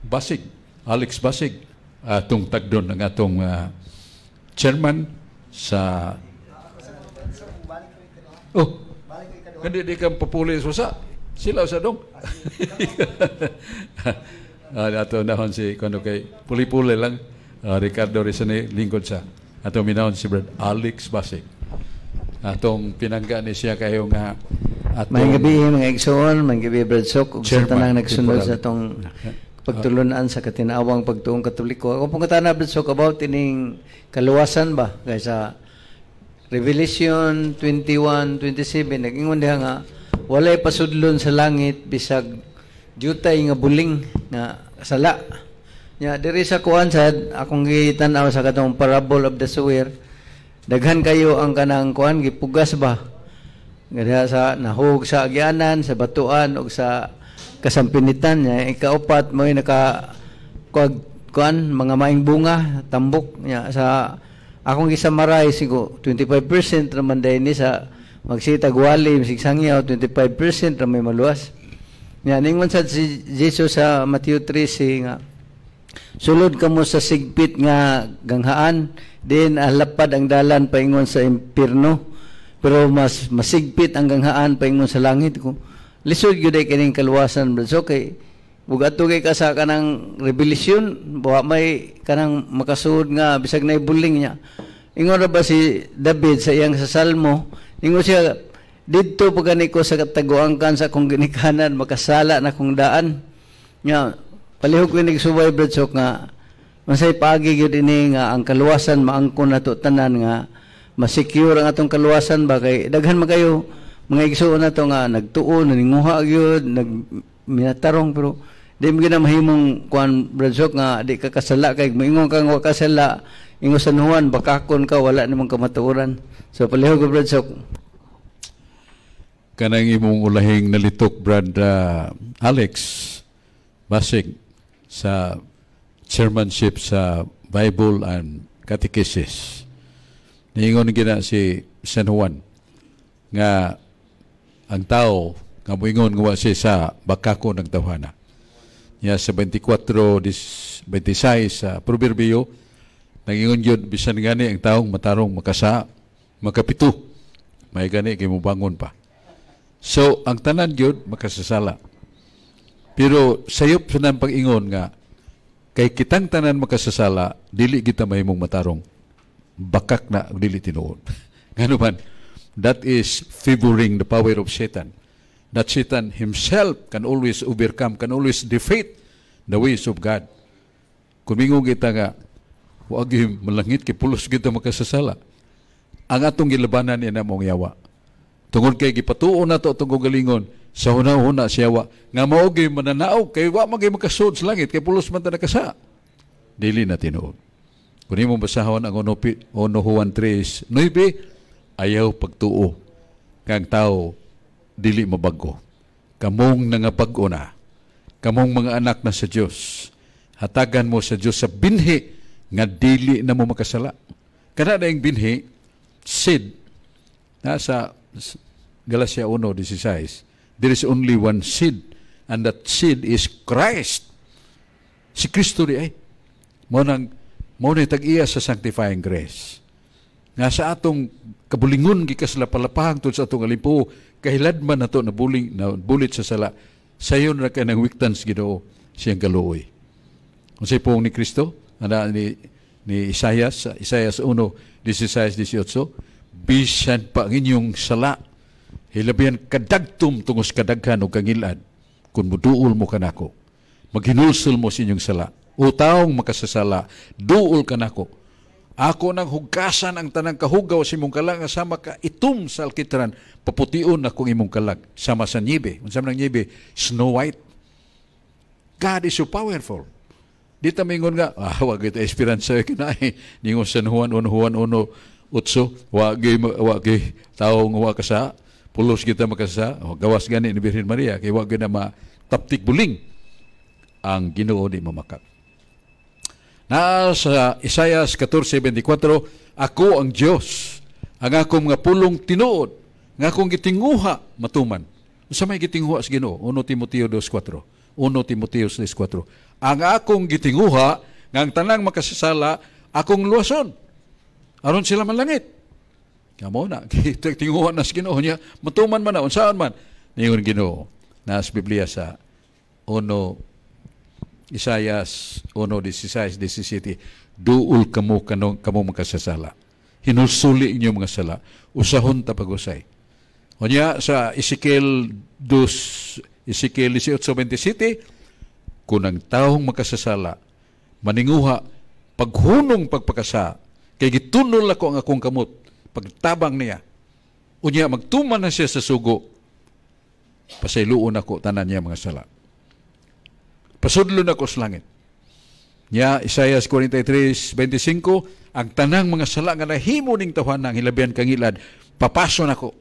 Basig, Alex Basig, atong tagdon ng atong chairman sa... Oh, hindi di kang papuli susa. Sila sa dong. Ato nahon si kuno kay puli-puli lang. Ricardo Rizani lingkod sa. Ato minahon si Brad Alex Basig. Atong pinangga ni siya kayo nga atong may gabi mga igsoon, may gabi Brad Sok ug sa tanang nagsunod sa atong pagtulunan sa katinawang pagtuong Katoliko. Ako pong katana Brad Sok about ining kaluwasan ba kaysa Revelation 21:27 nag-ingon diha nga walay pasudlon sa langit bisag jutay nga buling nga sala. Nya diri sa kuan sad akong gitan-aw sa katong parable of the sower. Daghan kayo ang kanang kuan gipugas ba Gadiha sa nahug sa agyanan, sa batuan o sa kasampinitan niya. Ikaupat mo kuan mga maing bunga, tambok niya sa akong gisamaray sigo 25% naman dahil ni sa magsitag wali, sigsangyaw 25% na may maluwas. Yan, ingon sa si Jesus sa Matthew 13 nga, sulod ka mo sa sigpit nga ganghaan, din lapad ang dalan paingon sa impierno, pero mas masigpit ang ganghaan paingon sa langit ko. Lisod yun ay kining kaluwasan, brad. So, kay bugato kay ka sa kanang rebelisyon, bawa may kanang makasuod nga, bisag na ibuling niya. Ingon na ba si David sa iyang sa Salmo, ingon siya, dito pagani ko sa kataguangkan sa akong ginikanan, makasala na kong daan. Nga, palihog ko subay, brad, so nga, masay pagi yun ini nga, ang kaluwasan, maangkon na to tanan nga, masecure ang atong kaluwasan ba, kay daghan magayo, mga igsuon na to nga, nagtuon, naninguha yun, minatarong, pero di mo ginamahimong kuan, brad, so nga, di ka kasala, kay moingon kang wakasala, ingo San Juan, bakakon ka, wala namang kamatuoran. So, palihog ko, brad, so kanang imong ulahing nalitok, Brad Alex Basig, sa chairmanship sa Bible and Catechesis. Niingon gina si San Juan nga ang tao nga moingon nga siya sa bakako ng tawhana. Niya sa 24:26 sa Proverbio, nangingon yun, bisan gani ang taong matarong makasa, makapito, may gani kay mo bangon pa. So, ang tanan yun, makasasala. Pero sayop sa nang pag-ingon nga, kay kitang tanan makasasala, dili kita mahimong matarong. Bakak na, dili tinuod. Ngano man, that is favoring the power of Satan. That Satan himself can always overcome, can always defeat the ways of God. Kung mingong kita nga, huwag yung malangit, kay pulos kita makasasala. Ang atong gilabanan yan na mong yawa. Tungod kay gipatuon na to itong galingon, sa huna-huna siyawa, nga maugay mananaog, kay wa magay makasud sa langit, kay pulos man ta nakasa. Dili na tinuod. Kung mo basahon ang 1 Juan 3:9, ayaw pagtuo, kang tao, dili mabago. Kamong nangabago na, kamong mga anak na sa Diyos, hatagan mo sa Diyos sa binhi, nga dili na mo makasala. Kana na yung binhi, seed, nasa Galatia 1:16, there is only one seed, and that seed is Christ. Si Kristo di ay. Mo nang tag-iya sa sanctifying grace. Nga sa atong kabulingon gikas lapalapahang tungod sa atong alimpo, kahiladman nato na bulit sa sala. Sayon na ka ng wiktans Ginoo siyang kaluoy. Unsay pong ni Kristo, ana ni Isaias 1:16-18, bisan pa ang inyong sala, hilabihan kadagtum tungos kadaghan o kangilad, kung muduol mo kanako, maghinulsul mo sa inyong sala, o taong makasasala, duol kanako. Ako nang hugasan ang tanang kahugaw sa imong kalag, sama ka itum sa alkitran, paputiun akong imong kalag, sama sa niebe. Mansama ng niebe, Snow White. God is so powerful. Di tamingon nga, wag ito esperansa kinay, ningon San Juan 1:8, wagi taong wakasa, pulos kita makasa, gawas gani ni Birhen Maria, kay wag na mataptik buling ang Ginoo di mamakak. Na sa Isaiah 14:24, ako ang Dios, ang akong mga pulong tinuod, nga akong gitinguha matuman. Unsa may gitinguha sa Ginoo? 1 Timoteo 2:4. 1 Timoteo 6:4. Ang akong gitinguha nga ang tanang makasasala akong luwason. Aron sila manlangit. Kamo na, tinguhan na sa Ginoo niya, matuman man na, unsaan man. Niyon Ginoo, na sa Biblia sa Isaiah 1:16-17, duol kamo makasasala. Hinusuli inyo mga sala, usahon ta pag-usay. O niya sa Ezekiel 18:27, kung ang taong makasasala, maninguha, paghunong pagpakasa, kay gitunol ako ang akong kamot, pagtabang niya, unya magtuman na siya sa sugo, pasayloon ako tanan niya mga sala. Pasudlon ako sa langit. Niya, Isaiah 43:25, ang tanang mga sala nga nahimo ning tawhan ng hilabihan kangilad, papason ako,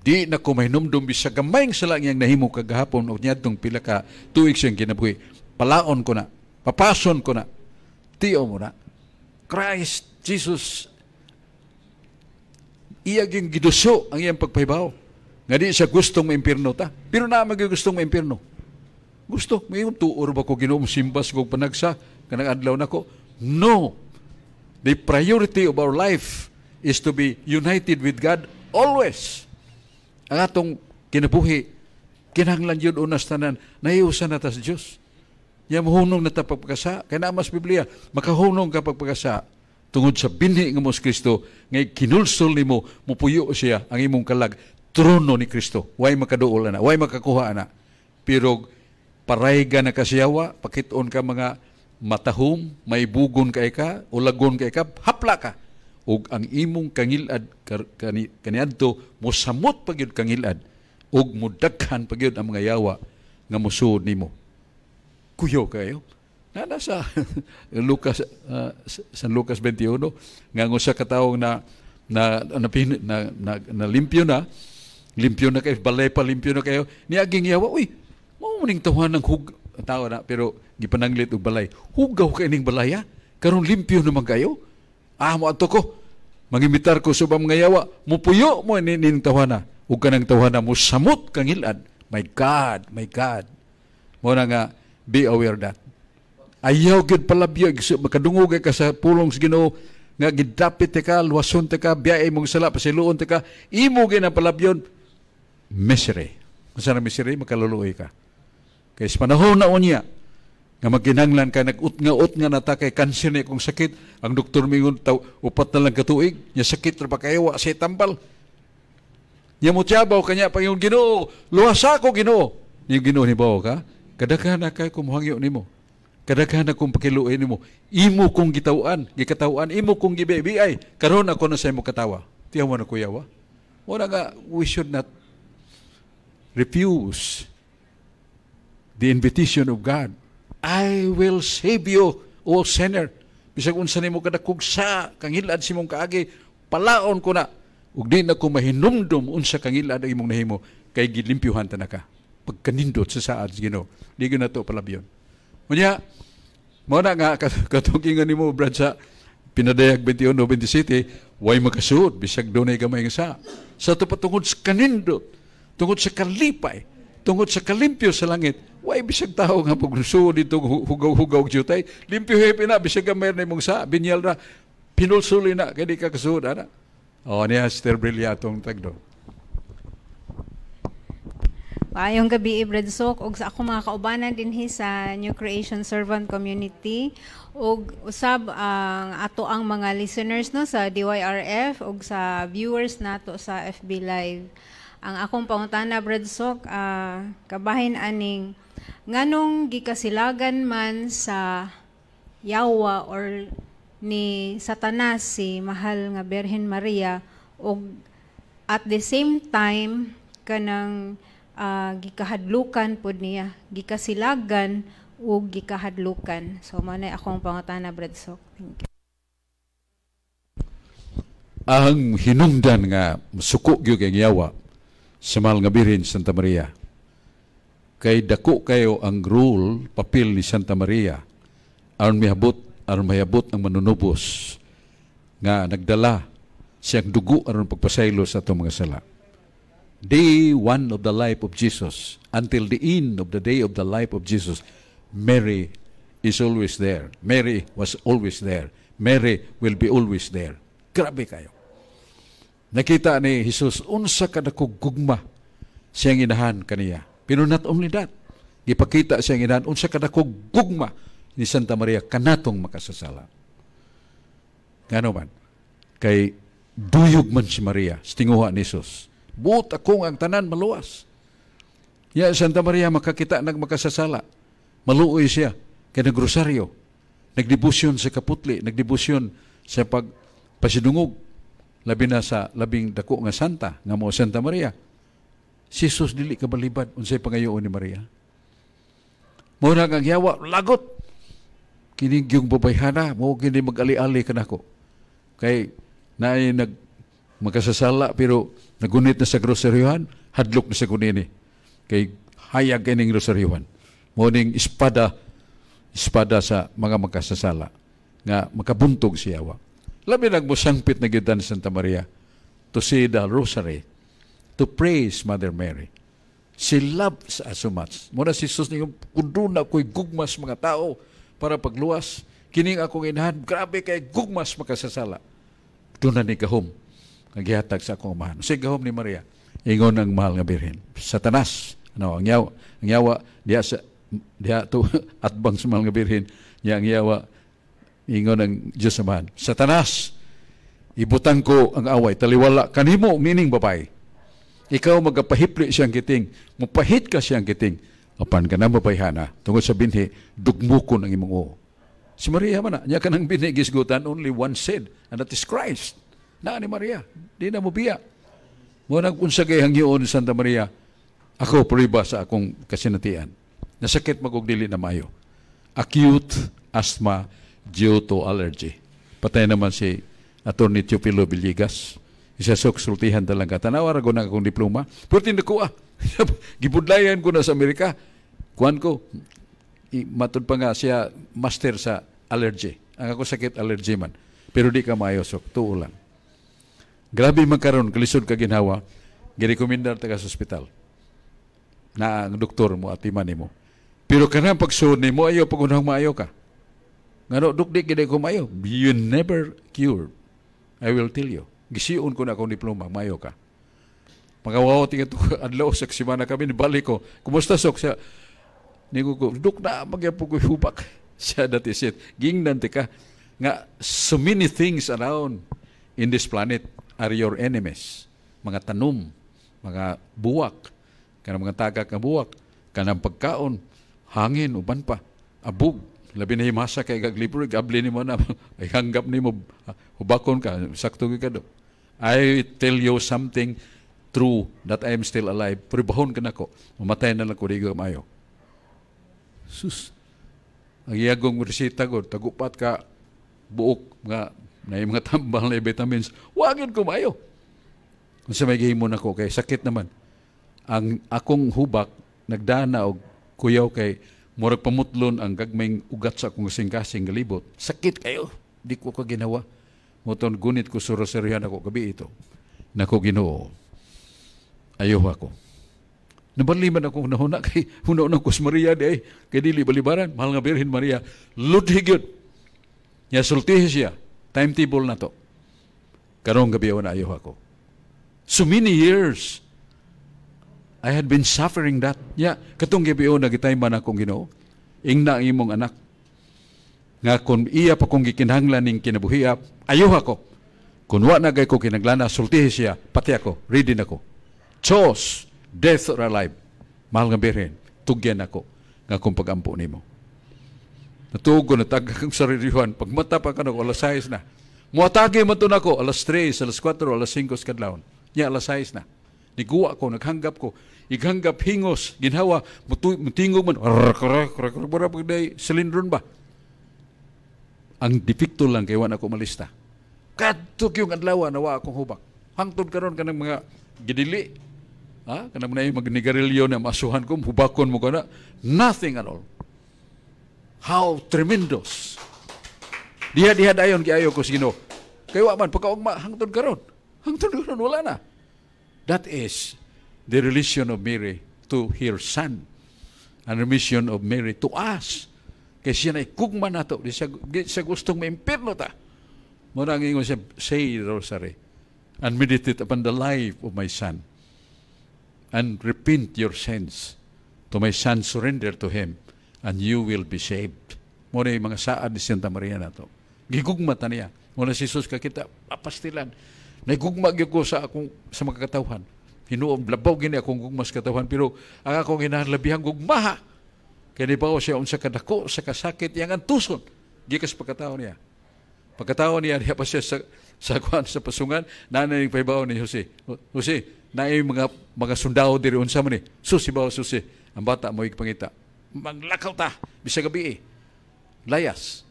Di na ko mahinumdum bisag gamay sa lang yang nahimo kagahapon o niadtong pila ka tuig siyang kinabuhi. Palaon ko na, papason ko na. Tiyo mo na. Christ Jesus iya gyud giduso ang iyang pagpahibaw. Nga di siya gustong maimpirno ta. Pero na magigustong maimpirno. Gusto, may tuor ba ko Ginoo simbas kog panagsa kanang adlaw nako? No. The priority of our life is to be united with God always. Ang atong kinabuhi, kinahanglan yun unas tanan, nahiusan na ta sa Diyos. Yan mahunong na ta pagpagkasa. Kaya na mas Biblia, makahunong ka pagpagkasa tungod sa binhi ng Mos Kristo, ngay kinulsol ni mo, mupuyo siya ang imong kalag, trono ni Kristo. Way makaduol na, way makakuha na. Pero parayga na kasiyawa, pakiton ka mga matahom, may bugon ka ika, ulagon ka ika, hapla ka. Ug ang imong kangilad kaniadto mosamot pagyud kangilad ug mudaghan pagyud ang mga yawa nga mosuod nimo. Kuyo kayo. Nana sa Lucas San Lucas 21 nga usa ka tawo na limpyo na kay balay pa limpyo na kayo niaging yawa uy mao ning tawhan ng tao na pero gipananglit og balay. Hugaw kay ning balaya karon limpyo naman kayo. Mo ato ko mangimitar ko sa mga yawa mupuyo mo ning tawhana ug kanang tawhana mo samot kangilad. My God mo na nga be aware that ayaw gid palabyo makadungog ka sa pulong sa Ginoo nga gidapit ka luwason ka biyahe mong sala pasiluon ka imo gid ang palabyon misery unsa na misery makaluluoy ka kay sa panahon na unya nga magkinahanglan ka nag-ut nga nata kay kanser ni kung sakit ang doktor mingon upat na lang katuig nya sakit ra pa kayo wa say tambal nya mo tiyabaw kanya Panginoon Ginoo luwasa ko Ginoo ni Ginoo ni bawo ka kadaghan na kay kumuhangyo nimo kadaghan akong pakiluoy nimo imo kong gikatawan imo kong gibiay karon ako na sa imo katawa tiyaw mo na kuyawa wala nga we should not refuse the invitation of God. I will save you, O sinner. Bisag unsa nimo kadakog sa kangilad si mong kaagi, palaon ko na. Ug di na ko mahinumdum unsa kangilad ang imong nahimo kay gilimpyuhan ta naka. Pagkanindot sa saad Ginoo. Di gyud nato palabyon. Unya, mo na nga katugingan nimo brad sa pinadayag 21-27, way makasuod bisag dunay gamay nga sa. Sa to patungod sa kanindot, tungod sa kalipay, tungod sa kalimpyo sa langit, way bisag tao nga paglusuod dito hugaw-hugaw jutay, limpyo hepe na bisag gamay na imong sa binyal na pinulsuli na kay di ka kasuod ana. Niya Sister Brilyatong tagdo. Maayong gabi, Ibredsok, og sa ako mga kaubanan dinhi sa New Creation Servant Community, og usab ang ato ang mga listeners no sa DYRF og sa viewers nato sa FB Live. Ang akong pangutana, Bredsok, kabahin aning nganong gikasilagan man sa yawa or ni Satanas si mahal nga Birhen Maria og at the same time kanang gikahadlukan pod niya, gikasilagan o gikahadlukan. So manay akong pangutana, Bredsok. Thank you. Ang hinungdan nga suko gyud ang yawa sa mahal nga Birhen Santa Maria. Kay dako kayo ang rule papel ni Santa Maria aron mayabot ang manunubos nga nagdala siyang dugo aron pagpasaylo sa atong mga sala. Day 1 of the life of Jesus until the end of the day of the life of Jesus, Mary is always there. Mary was always there. Mary will be always there. Grabe kayo. Nakita ni Jesus unsa kadakog gugma siyang inahan kaniya. Pero not only that, ipakita siyang inahan unsa kadakog gugma ni Santa Maria kanatong makasasala. Ngano man kay duyog man si Maria sa tinguha ni Jesus. Buot akong ang tanan maluwas. Ya Santa Maria makakita makasasala. Maluoy siya kay nagrosaryo. Nagdebosyon sa kaputli, nagdebosyon sa pagpasidungog labi na sa labing dako nga santa nga mo Santa Maria. Si Jesus dili kabalibad unsay pangayoon ni Maria. Mo na ang yawa lagot. Kining yung babayhana mo kini mag-ali-ali kanako. Kay naay Makasasala pero nagunit na sa groceryhan, hadlok na sa kunini. Kay hayag kining groceryhan. Morning espada sa mga makasasala nga makabuntog siyawa. Labi nagmusangpit na gyud ni Santa Maria to say the rosary, to praise Mother Mary. She loves us so much. Muna si Jesus niyo, kunduna ko'y gugmas mga tao para pagluwas. Kining akong inahan, grabe kay gugmas makasasala. Doon na ni gahom, naghihatag sa akong amahan. Si gahom ni Maria, ingon ang mahal nga birhen. Satanas, ang yawa, diya to atbang sa mahal nga birhen, niya ang yawa, ingon ang Diyos amahan. Satanas, ibutang ko ang away, taliwala, kanimo, meaning babae. Ikaw magapahipli siyang kiting, mupahit ka siyang kiting, apan ka na mabayhana, tungkol sa binhi, dugmukon ang imong oo. Si Maria man niya ka nang binhi gisgutan, only one said, and that is Christ. Na ni Maria, di na mo biya. Mo nag-unsagay hangyoon ni Santa Maria, ako puriba sa akong kasinatian. Nasakit magugdili na mayo. Acute asthma due to allergy. Patay naman si Atty. Teofilo Villegas. Isa sultihan talaga. Tanawa rago na akong diploma. Pero tindakuha. Gibudlayan ko na sa Amerika. Kuhan ko. Matod pa nga siya master sa allergy. Ang ako sakit allergy man. Pero di ka mayosok. Tuo lang. Grabe magkaroon. Kalisod ka ginhawa. Girekomendar taga sa hospital. Na ang doktor mo at imani mo. Pero kanang pagsuod ni mo, ayaw pagunahang maayo ka. Ngano, dukdik gina ko maayo. You never cured. I will tell you. Gisiun ko na akong diploma, mayo ka. Pagkawaw tingin ito, adlaw sa simana kami, nibalik ko. Kumusta sok siya? Nigo ko, duk na, magyapo ko hubak. Siya dati siya, gingnan ka. Nga, so many things around in this planet are your enemies. Mga tanom, mga buwak, kanang mga tagak na buwak, kanang pagkaon, hangin, uban pa, abog. Labi na himasa kay gaglibro, gabli ni mo na, ay hanggap ni mo, hubakon ka, sakto ka do. I tell you something true that I am still alive. Puribahon ka na ko, mamatay na lang ko, di ka mayo. Sus, ang iyagong resita ko, tagupat ka, buok, na yung mga tambal na vitamins, wagin ko mayo. Kung sa may gihimon ako, kay sakit naman. Ang akong hubak, nagdana o kuyaw kay murag pamutlon ang gagmayng ugat sa akong kasing-kasing galibot. Sakit kayo. Di ko ka ginawa. Muton gunit ko suroserihan ako gabi ito. Nako Ginoo. Ayaw ako. Nabaliman ako nahuna kay hunaw ko sa Maria di ay kay dili balibaran. Mahal nga Birhen Maria. Ludhig yun. Nya sultihe siya. Timetable na to. Karong gabi na ayaw ako. So many years I had been suffering that. Ya, katong gabi o nagitayman akong Ginoo. Ingna ang imong anak. Nga kung iya pa kong gikinahanglan ning kinabuhiap, ayaw ako. Kung wa na gay ko kinaglana, sultihi siya, pati ako, ready na ako. Chose, death or alive. Mahal nga Birhen, tugyan ako nga kung pag-ampo nimo. Natuog ko, natagag ang sarilihan. Pag mata pa ka na, alas 6 na. Muatagi man to na ko, alas 3, alas 4, alas 5 kadlawon. Nya, alas 6 na. Niguwa ko, naghanggap ko. Ighanggap hingos, ginhawa, mutingog man, silindron ba? Ang depekto lang kay wala ako malista. Kadtok yung adlaw nawa akong hubak. Hangtod karon kanang mga gidili. Ha? Kanang mga magnigarilyo na masuhan ko, hubakon mo kana. Nothing at all. How tremendous. Diha dayon giayo ko sino. Kay wa man pagkaugma hangtod karon. Hangtod karon wala na. That is the relation of Mary to her son. And the mission of Mary to us. Kaya siya na ikugma na ito. Siya gustong maimpirno ta. Muna ang ingon siya, say the rosary and meditate upon the life of my son and repent your sins to my son, surrender to him and you will be saved. Muna yung mga saad ni Santa Maria na ito. Gigugma ta niya. Muna si Jesus kakita, papastilan. Naigugma ko sa mga katawhan. Hinuom, labaw gini akong gugmas katawhan, pero ang akong inahalabihang gugmaha. Kaya di ba ko siya unsa kadako, sa kasakit, yang antuson. Gikas pagkataon niya. Pagkataon niya, diya pa siya sa pasungan, nanay yung paibaw ni Jose. Jose, naay mga sundao diri unsa man ni. Susi ba, susi. Ang bata mo ipangita. Maglakaw ta, bisa gabi layas.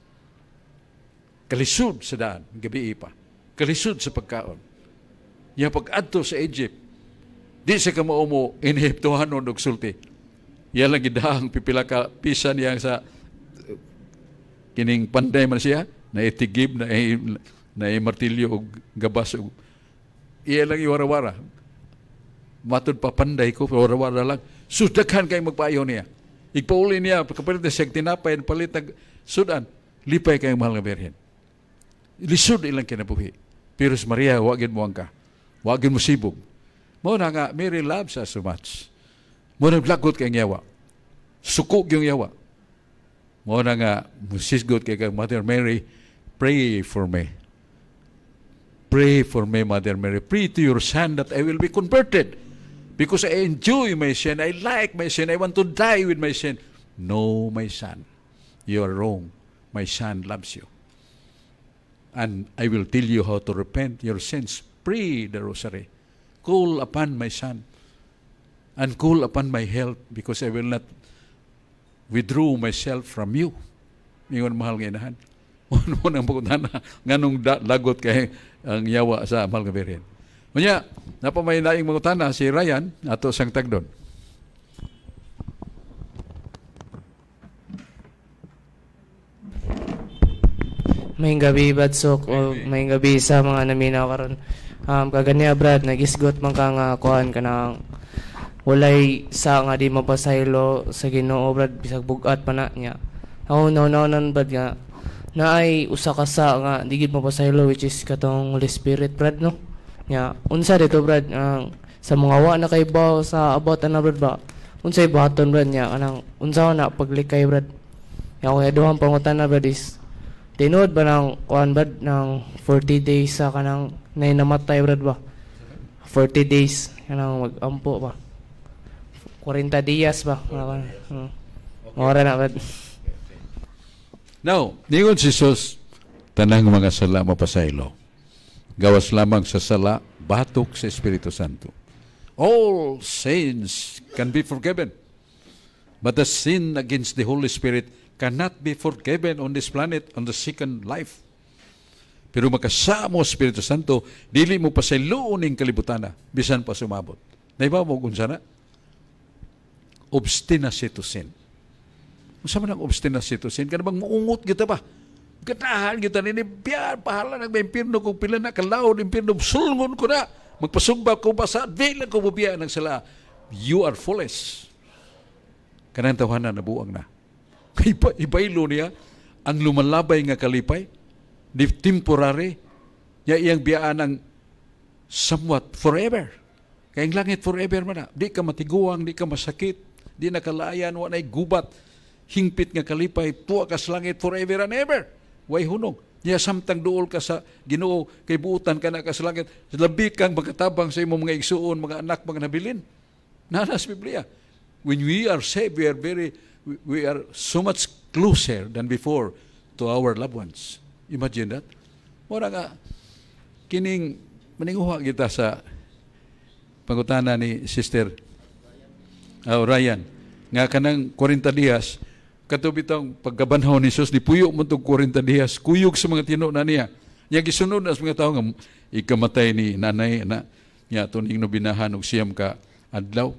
Kalisod sa daan, gabi pa. Kalisod sa pagkaon. Ya pag-adto sa Egypt, di sa kamao mo inhiptuhanon og sulti. Ya lang gidahang pipila ka pisa niya sa kining panday man siya, na itigib, na martilyo og gabas. Iya lang iwara-wara. Matod pa panday ko, wara-wara lang. Sudaghan kay magpaayo niya. Igpauli niya, kapalit na siyang tinapay, palit ng sudan, lipay kayong mahal nga Birhen. Lisod ilang kinabuhi. Pero si Maria, wagin mo ang ka. Wagin mo sibog. Mo na nga, Mary loves us so much. Mo na blagot kayong yawa. Sukog yung yawa. Mo na nga, musisgot kay Mother Mary, pray for me. Pray for me, Mother Mary. Pray to your son that I will be converted. Because I enjoy my sin. I like my sin. I want to die with my sin. No, my son. You are wrong. My son loves you. And I will tell you how to repent your sins. Pray the rosary. Call upon my son. And call upon my help because I will not withdraw myself from you. Ingon mahal nga inahan. Ano nang pagkutana nganong lagot kay ang yawa sa mahal nga Birhen. Unya, napamay naing mangutana si Ryan ato sang tagdon. May gabi badsok o may gabi sa mga naminaw karon. Kagania Brad nagisgot man ka nga kuan kanang walay sa nga di mapasaylo sa Ginoo Brad bisag bugat pa na niya. Ako naunanan Brad nga naay usa ka sa nga di gid mapasaylo which is katong Holy Spirit Brad no. Nya unsa dito Brad sa mga wa na kay baw sa about ana Brad ba. Unsay baton Brad niya kanang unsa na paglikay Brad. Nya ako duhang pangutan-na Brad is tinod ba ng kuan Brad ng 40 days sa kanang nay namatay Brad ba. 40 days kanang mag-ampo ba. 40 días ba? Mora na Brad. Now, ningon si Jesus, tanang mga sala mapasaylo. Gawas lamang sa sala, batok sa Espiritu Santo. All sins can be forgiven. But the sin against the Holy Spirit cannot be forgiven on this planet, on the second life. Pero makasamo Espiritu Santo, dili mo pasayloon ning kalibutan na, bisan pa sumabot. Naiba mo kung sana? Obstinacy to sin. Unsa man ang obstinacy to sin? Kana bang muungot kita ba? Ganahan kita nini biar pahala nang impierno kung pila na kalaw impierno sulngon ko na. Magpasugba ko ba sa dili ko bubiya ng sala. You are foolish. Kanang tawhanan nabuang na. Ibaylo niya ang lumalabay nga kalipay di temporary ya iyang biyaan ang somewhat forever. Kayang langit forever man na. Di ka matiguang, di ka masakit, di nakalayan, wanay gubat, hingpit nga kalipay, tuwa ka sa langit forever and ever. Way hunong. Niya samtang duol ka sa Ginoo, kay buutan ka na ka sa langit, labi kang magkatabang sa imong mga igsuon, mga anak, mga nabilin. Nanas Biblia. When we are saved, we are so much closer than before to our loved ones. Imagine that. Mura nga, kining maninguha kita sa pangutana ni Sister Ryan, nga kanang 40 días, katubitang pagkabanhaw ni Jesus, dipuyo mo itong 40 días, kuyog sa mga tino na niya. Niya gisunod na sa mga tao nga, ikamatay ni nanay na niya tuning nubinahan og siyam ka adlaw.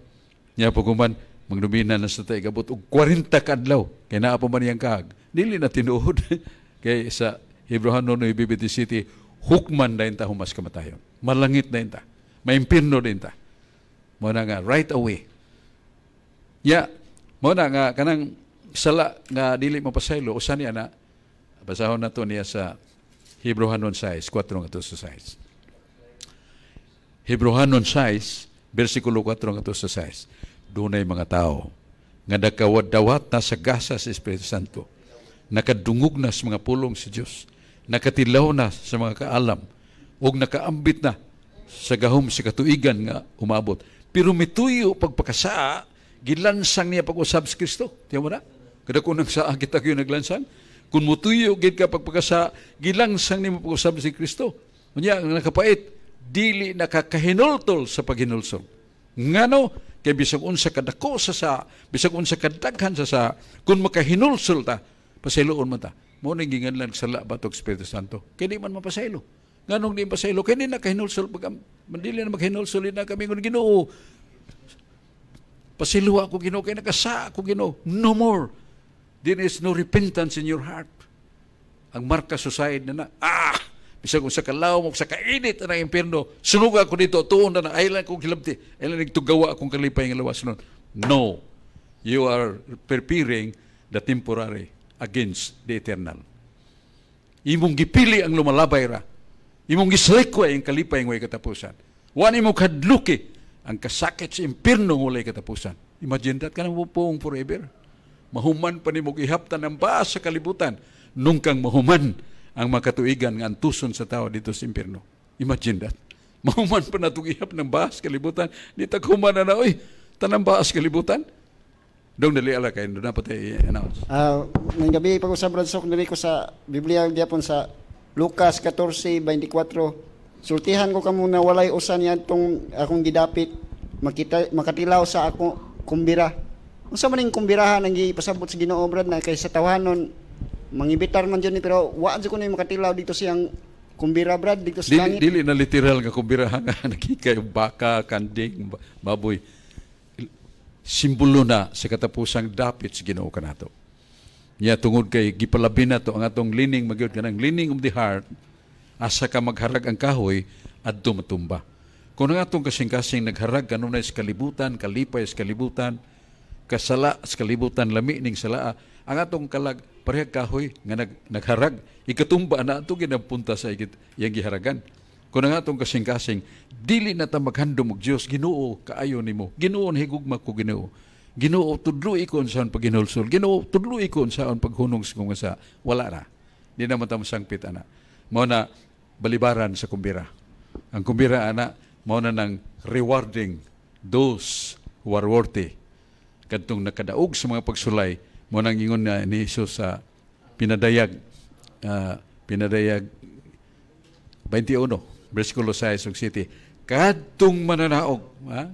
Niya pagkuman, magnubinan na sa tayo kabot og 40 ka adlaw. Kaya naa pa man niyang kahag. Dili na tinuod. Kaya sa Hebrehanon no Ibibiti City, hukman na yun ta humas kamatayon. Malangit na yun ta. Maimpirno din ta. Muna nga, right away. Ya, muna nga, kanang sala nga dili mapasaylo, usan niya na, basahon na to niya sa Hebrehanon 6, 4 nga sa 6. Hebrehanon 6, versikulo 4 nga sa 6. Dunay mga tao nga nakawad-dawat na sa gasa sa Espiritu Santo, nakadungog na sa mga pulong sa Diyos, nakatilaw na sa mga kaalam, o nakaambit na sa gahom sa katuigan nga umabot. Pero mituyo pagpakasa, gilansang niya pag-usab sa Kristo. Tiyan mo na? Kada kung nang saa kita kayo naglansang, kung mutuyo gid ka pagpakasa, gilansang niya pag-usab sa Kristo. Kanya, ang nakapait, dili nakakahinultol sa paghinulsol. Ngano, kay bisag unsa kadako sa bisag unsa kadaghan sa kung makahinulsol ta, pasayloon man ta. Mao ning ginganlan sala batok Espiritu Santo. Kay di man mapasaylo. Nganong di pasaylo kay ni na kahinulsol pag mandili na maghinulsol na kami ngon Ginoo. Pasiluwa ko Ginoo kay nakasa ako Ginoo. No more. There is no repentance in your heart. Ang marka suicide na bisag kung sa kalaw mo, sa kainit na impyerno, sunuga ako dito, tuon na aylan kong kilabti, aylan nagtugawa akong kalipay ng lawas nun. No. You are preparing the temporary against the eternal. Imong gipili ang lumalabay ra. Imong gislikway ang kalipay ng way katapusan. Wani mo kadluki ang kasakit sa impyerno ng walay katapusan. Imagine that, kanang puong forever. Mahuman pa ni mo gihaptan ng baas sa kalibutan nung kang mahuman ang makatuigan nga antuson sa tao dito sa impyerno. Imagine that. Mahuman pa na ihap ng baas kalibutan. Di taghuman na oy, tanang baas kalibutan. Dong dali ala kayo, doon dapat i-announce. Ngayong gabi, pag-usap Brad Sok, nari ko sa Biblia, diapon sa Lucas 14:24. Sultihan ko kamo na walay usan yan itong akong gidapit, makatilaw sa akong kumbira. Kung sa maning kumbirahan ang ipasabot sa Ginoo Brad na kay sa tawanon, mangibitar man dyan pero waan sa ko na yung makatilaw dito siyang kumbira Brad, dito sa langit. Dili na literal nga kumbirahan nga nakikay baka, kanding, baboy. Simbolo na sa katapusang dapit sa Ginoo kanato. Niya tungod kay gipalabi na to ang atong lining magyud kanang lining of the heart asa ka magharag ang kahoy adto matumba. Kung ang atong kasing-kasing nagharag kanunay sa kalibutan, kalipay sa kalibutan, kasala sa kalibutan, lami ning salaa, ang atong kalag parehag kahoy nga nagharag ikatumba na ato ginapunta sa iyang giharagan. Kung ang atong kasing-kasing dili na ta maghandom og Dios, Ginoo kaayo nimo. Ginoo higugma ko Ginoo. Ginoo tudlo ikon sa paghinulsol. Ginoo tudlo ikon sa paghunong sa sa wala na. Di na man ta masangpit ana. Mao na balibaran sa kumbira. Ang kumbira ana mao na nang rewarding those who are worthy. Kadtong nakadaog sa mga pagsulay mao nang ingon ni Jesus sa pinadayag 21 versikulo 6 ug 7. Kadtong mananaog,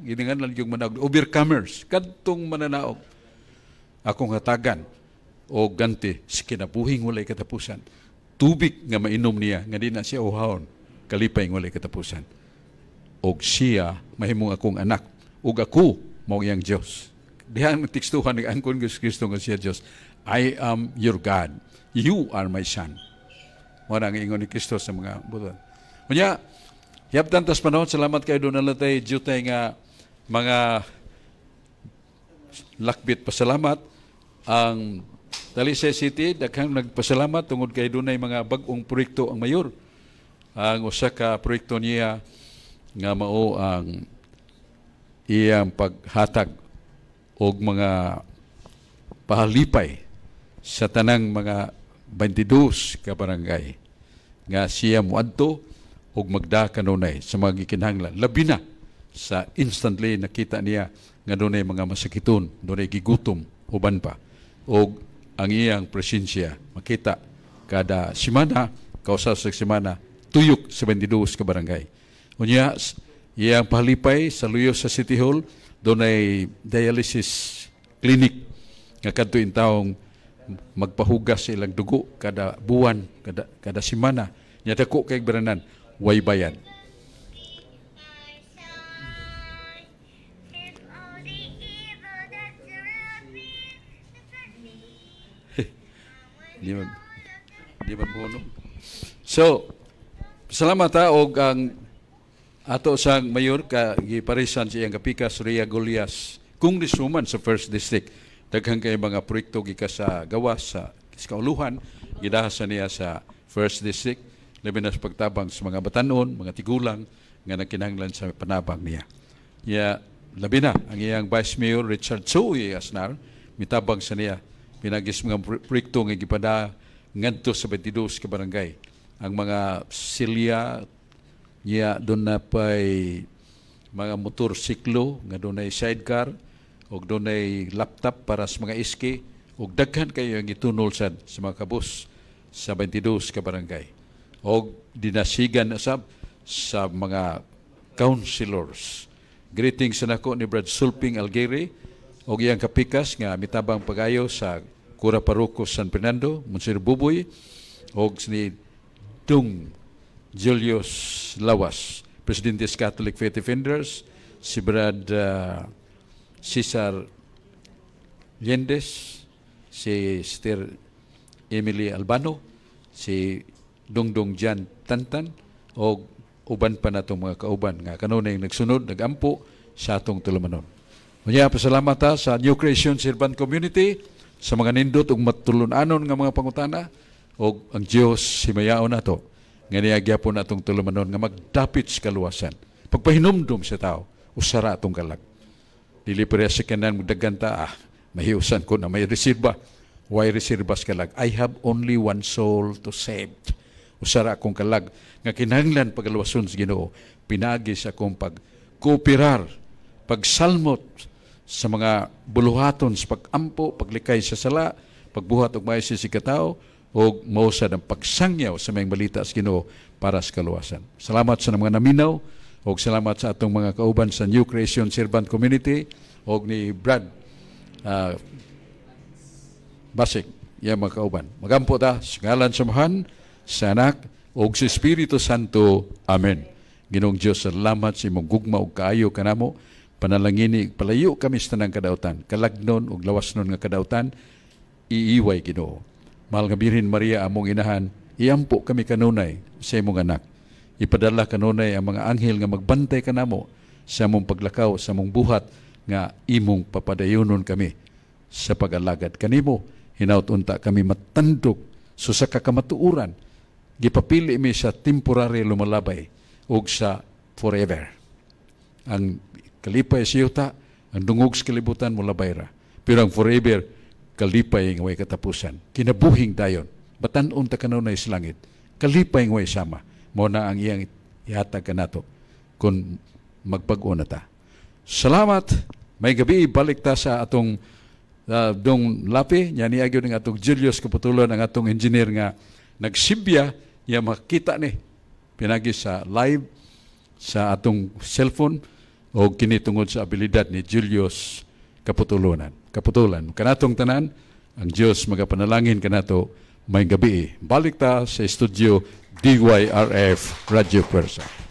giningan lang yung manaog, overcomers, kadtong mananaog, akong hatagan o ganti sa kinabuhing walay katapusan. Tubig nga mainom niya, nga di na siya uhawon, kalipay ng walay katapusan. Og siya, mahimong akong anak, og ako, mao iyang Diyos. Dihan magtikstuhan ng angkon Kristo nga siya Diyos. I am your God. You are my son. Wala nga ingon ni Kristo sa mga buton. Kanya, hiyaptan tas panahon, salamat kayo doon nalatay, jutay nga mga lakbit pasalamat. Ang Talisay City, daghang nagpasalamat tungod kay doon ay mga bagong proyekto ang mayor. Ang usa ka proyekto niya nga mao ang iyang paghatag og mga pahalipay sa tanang mga 22 ka barangay nga siya muadto og magda kanunay sa mga gikinahanglan. Labi na sa instantly nakita niya nga dunay mga masakiton, dunay gigutom, uban pa. Og ang iyang presensya makita kada semana, kausa sa semana, tuyok sa 22 ka barangay. Unya, iyang pahalipay sa luyo sa City Hall, dunay dialysis clinic nga kadto in taong magpahugas sa ilang dugo kada buwan, kada semana. Nya dako kay baranan way bayad. Di man puno. So, salamat og ang ato sang mayor ka giparisan sa iyang kapikas Ria Golias congresswoman sa 1st District. Daghang kay mga proyekto gika sa gawas sa kauluhan gidahasan niya sa 1st District. Labi na sa pagtabang sa mga batanon, mga tigulang, nga nagkinahanglan sa panabang niya. Labi na, ang iyang Vice Mayor Richard Soy Asnar, mitabang sa niya, pinagis mga proyekto nga gipada ngadto sa 22 ka barangay. Ang mga silya, niya doon na pa'y mga motorsiklo, nga doon ay sidecar, o doon ay laptop para sa mga iski, o daghan kayo ang itunol sa mga kabus sa 22 ka barangay. O dinasigan sa mga councilors. Greetings sa nako ni Brad Sulping Algeri o iyang kapikas nga mitabang pagayo sa Cura Parroco San Fernando, Monsignor Buboy o ni Dung Julius Lawas, Presidente sa Catholic Faith Defenders, si Brad Cesar Liendes, si Sister Emily Albano, si Dongdong Jan Tantan, o uban pa na itong mga kauban nga kanunay nagsunod, nagampo sa atong tulumanon. Kanya, pasalamat ta sa New Creation Servant Community, sa mga nindot ug matulunanon nga mga pangutana, o ang Diyos himayaon nato nga niyagyapon atong tulumanon nga magdapit sa kaluwasan. Pagpahinumdum sa tao, usara atong kalag. Dili pa sa kanan magdaganta, mahiusan ko na may reserba. Why reserbas kalag? I have only one soul to save. Usara akong kalag nga kinahanglan pagaluwason sa Ginoo, pinagi sa akong pagkooperar, pagsalmot sa mga buluhaton sa pagampo, paglikay sa sala, pagbuhat og maayos sa katao, o mausad ang pagsangyaw sa mga balita sa Ginoo para sa kaluwasan. Salamat sa mga naminaw, o salamat sa atong mga kauban sa New Creation Servant Community, o ni Brad Basik, yung mga kauban. Magampo ta, sa ngalan sa Amahan, sa Anak, o sa Espiritu Santo. Amen. Ginoong Diyos, salamat sa imong gugma o kaayo kanamo, panalangini, palayo kami sa tanang kadautan, kalagnon o lawasnon nga kadautan, iiway Ginoo. Mahal nga Birhen Maria, among inahan, iampo kami kanunay sa imong anak. Ipadala kanunay ang mga anghel nga magbantay kanamo sa among paglakaw, sa among buhat, nga imong papadayunon kami sa pag-alagad kanimo. Hinaut-unta kami matandog so sa kakamatuuran, gipapili mi sa temporary lumalabay o sa forever. Ang kalipay sa yuta, ang dungog sa kalibutan mo labayra. Pero ang forever, kalipay ng way katapusan. Kinabuhing dayon. Batanon ta kanunay sa langit. Kalipay ng way sama. Mo na ang iyang ihatag ka nato kung magpag-o na ta. Salamat. May gabi, balik ta sa atong dong lapi. Yan niagyo ng atong Julius Kaputulon, ang atong engineer nga nagsibya, niya makita ni. Pinagi sa live sa atong cellphone, o kinitungod sa abilidad ni Julius Kaputulan. Kanatong tanan, ang Diyos magapanalangin kanato may gabi. Balik ta sa studio DYRF Radio Pwersa.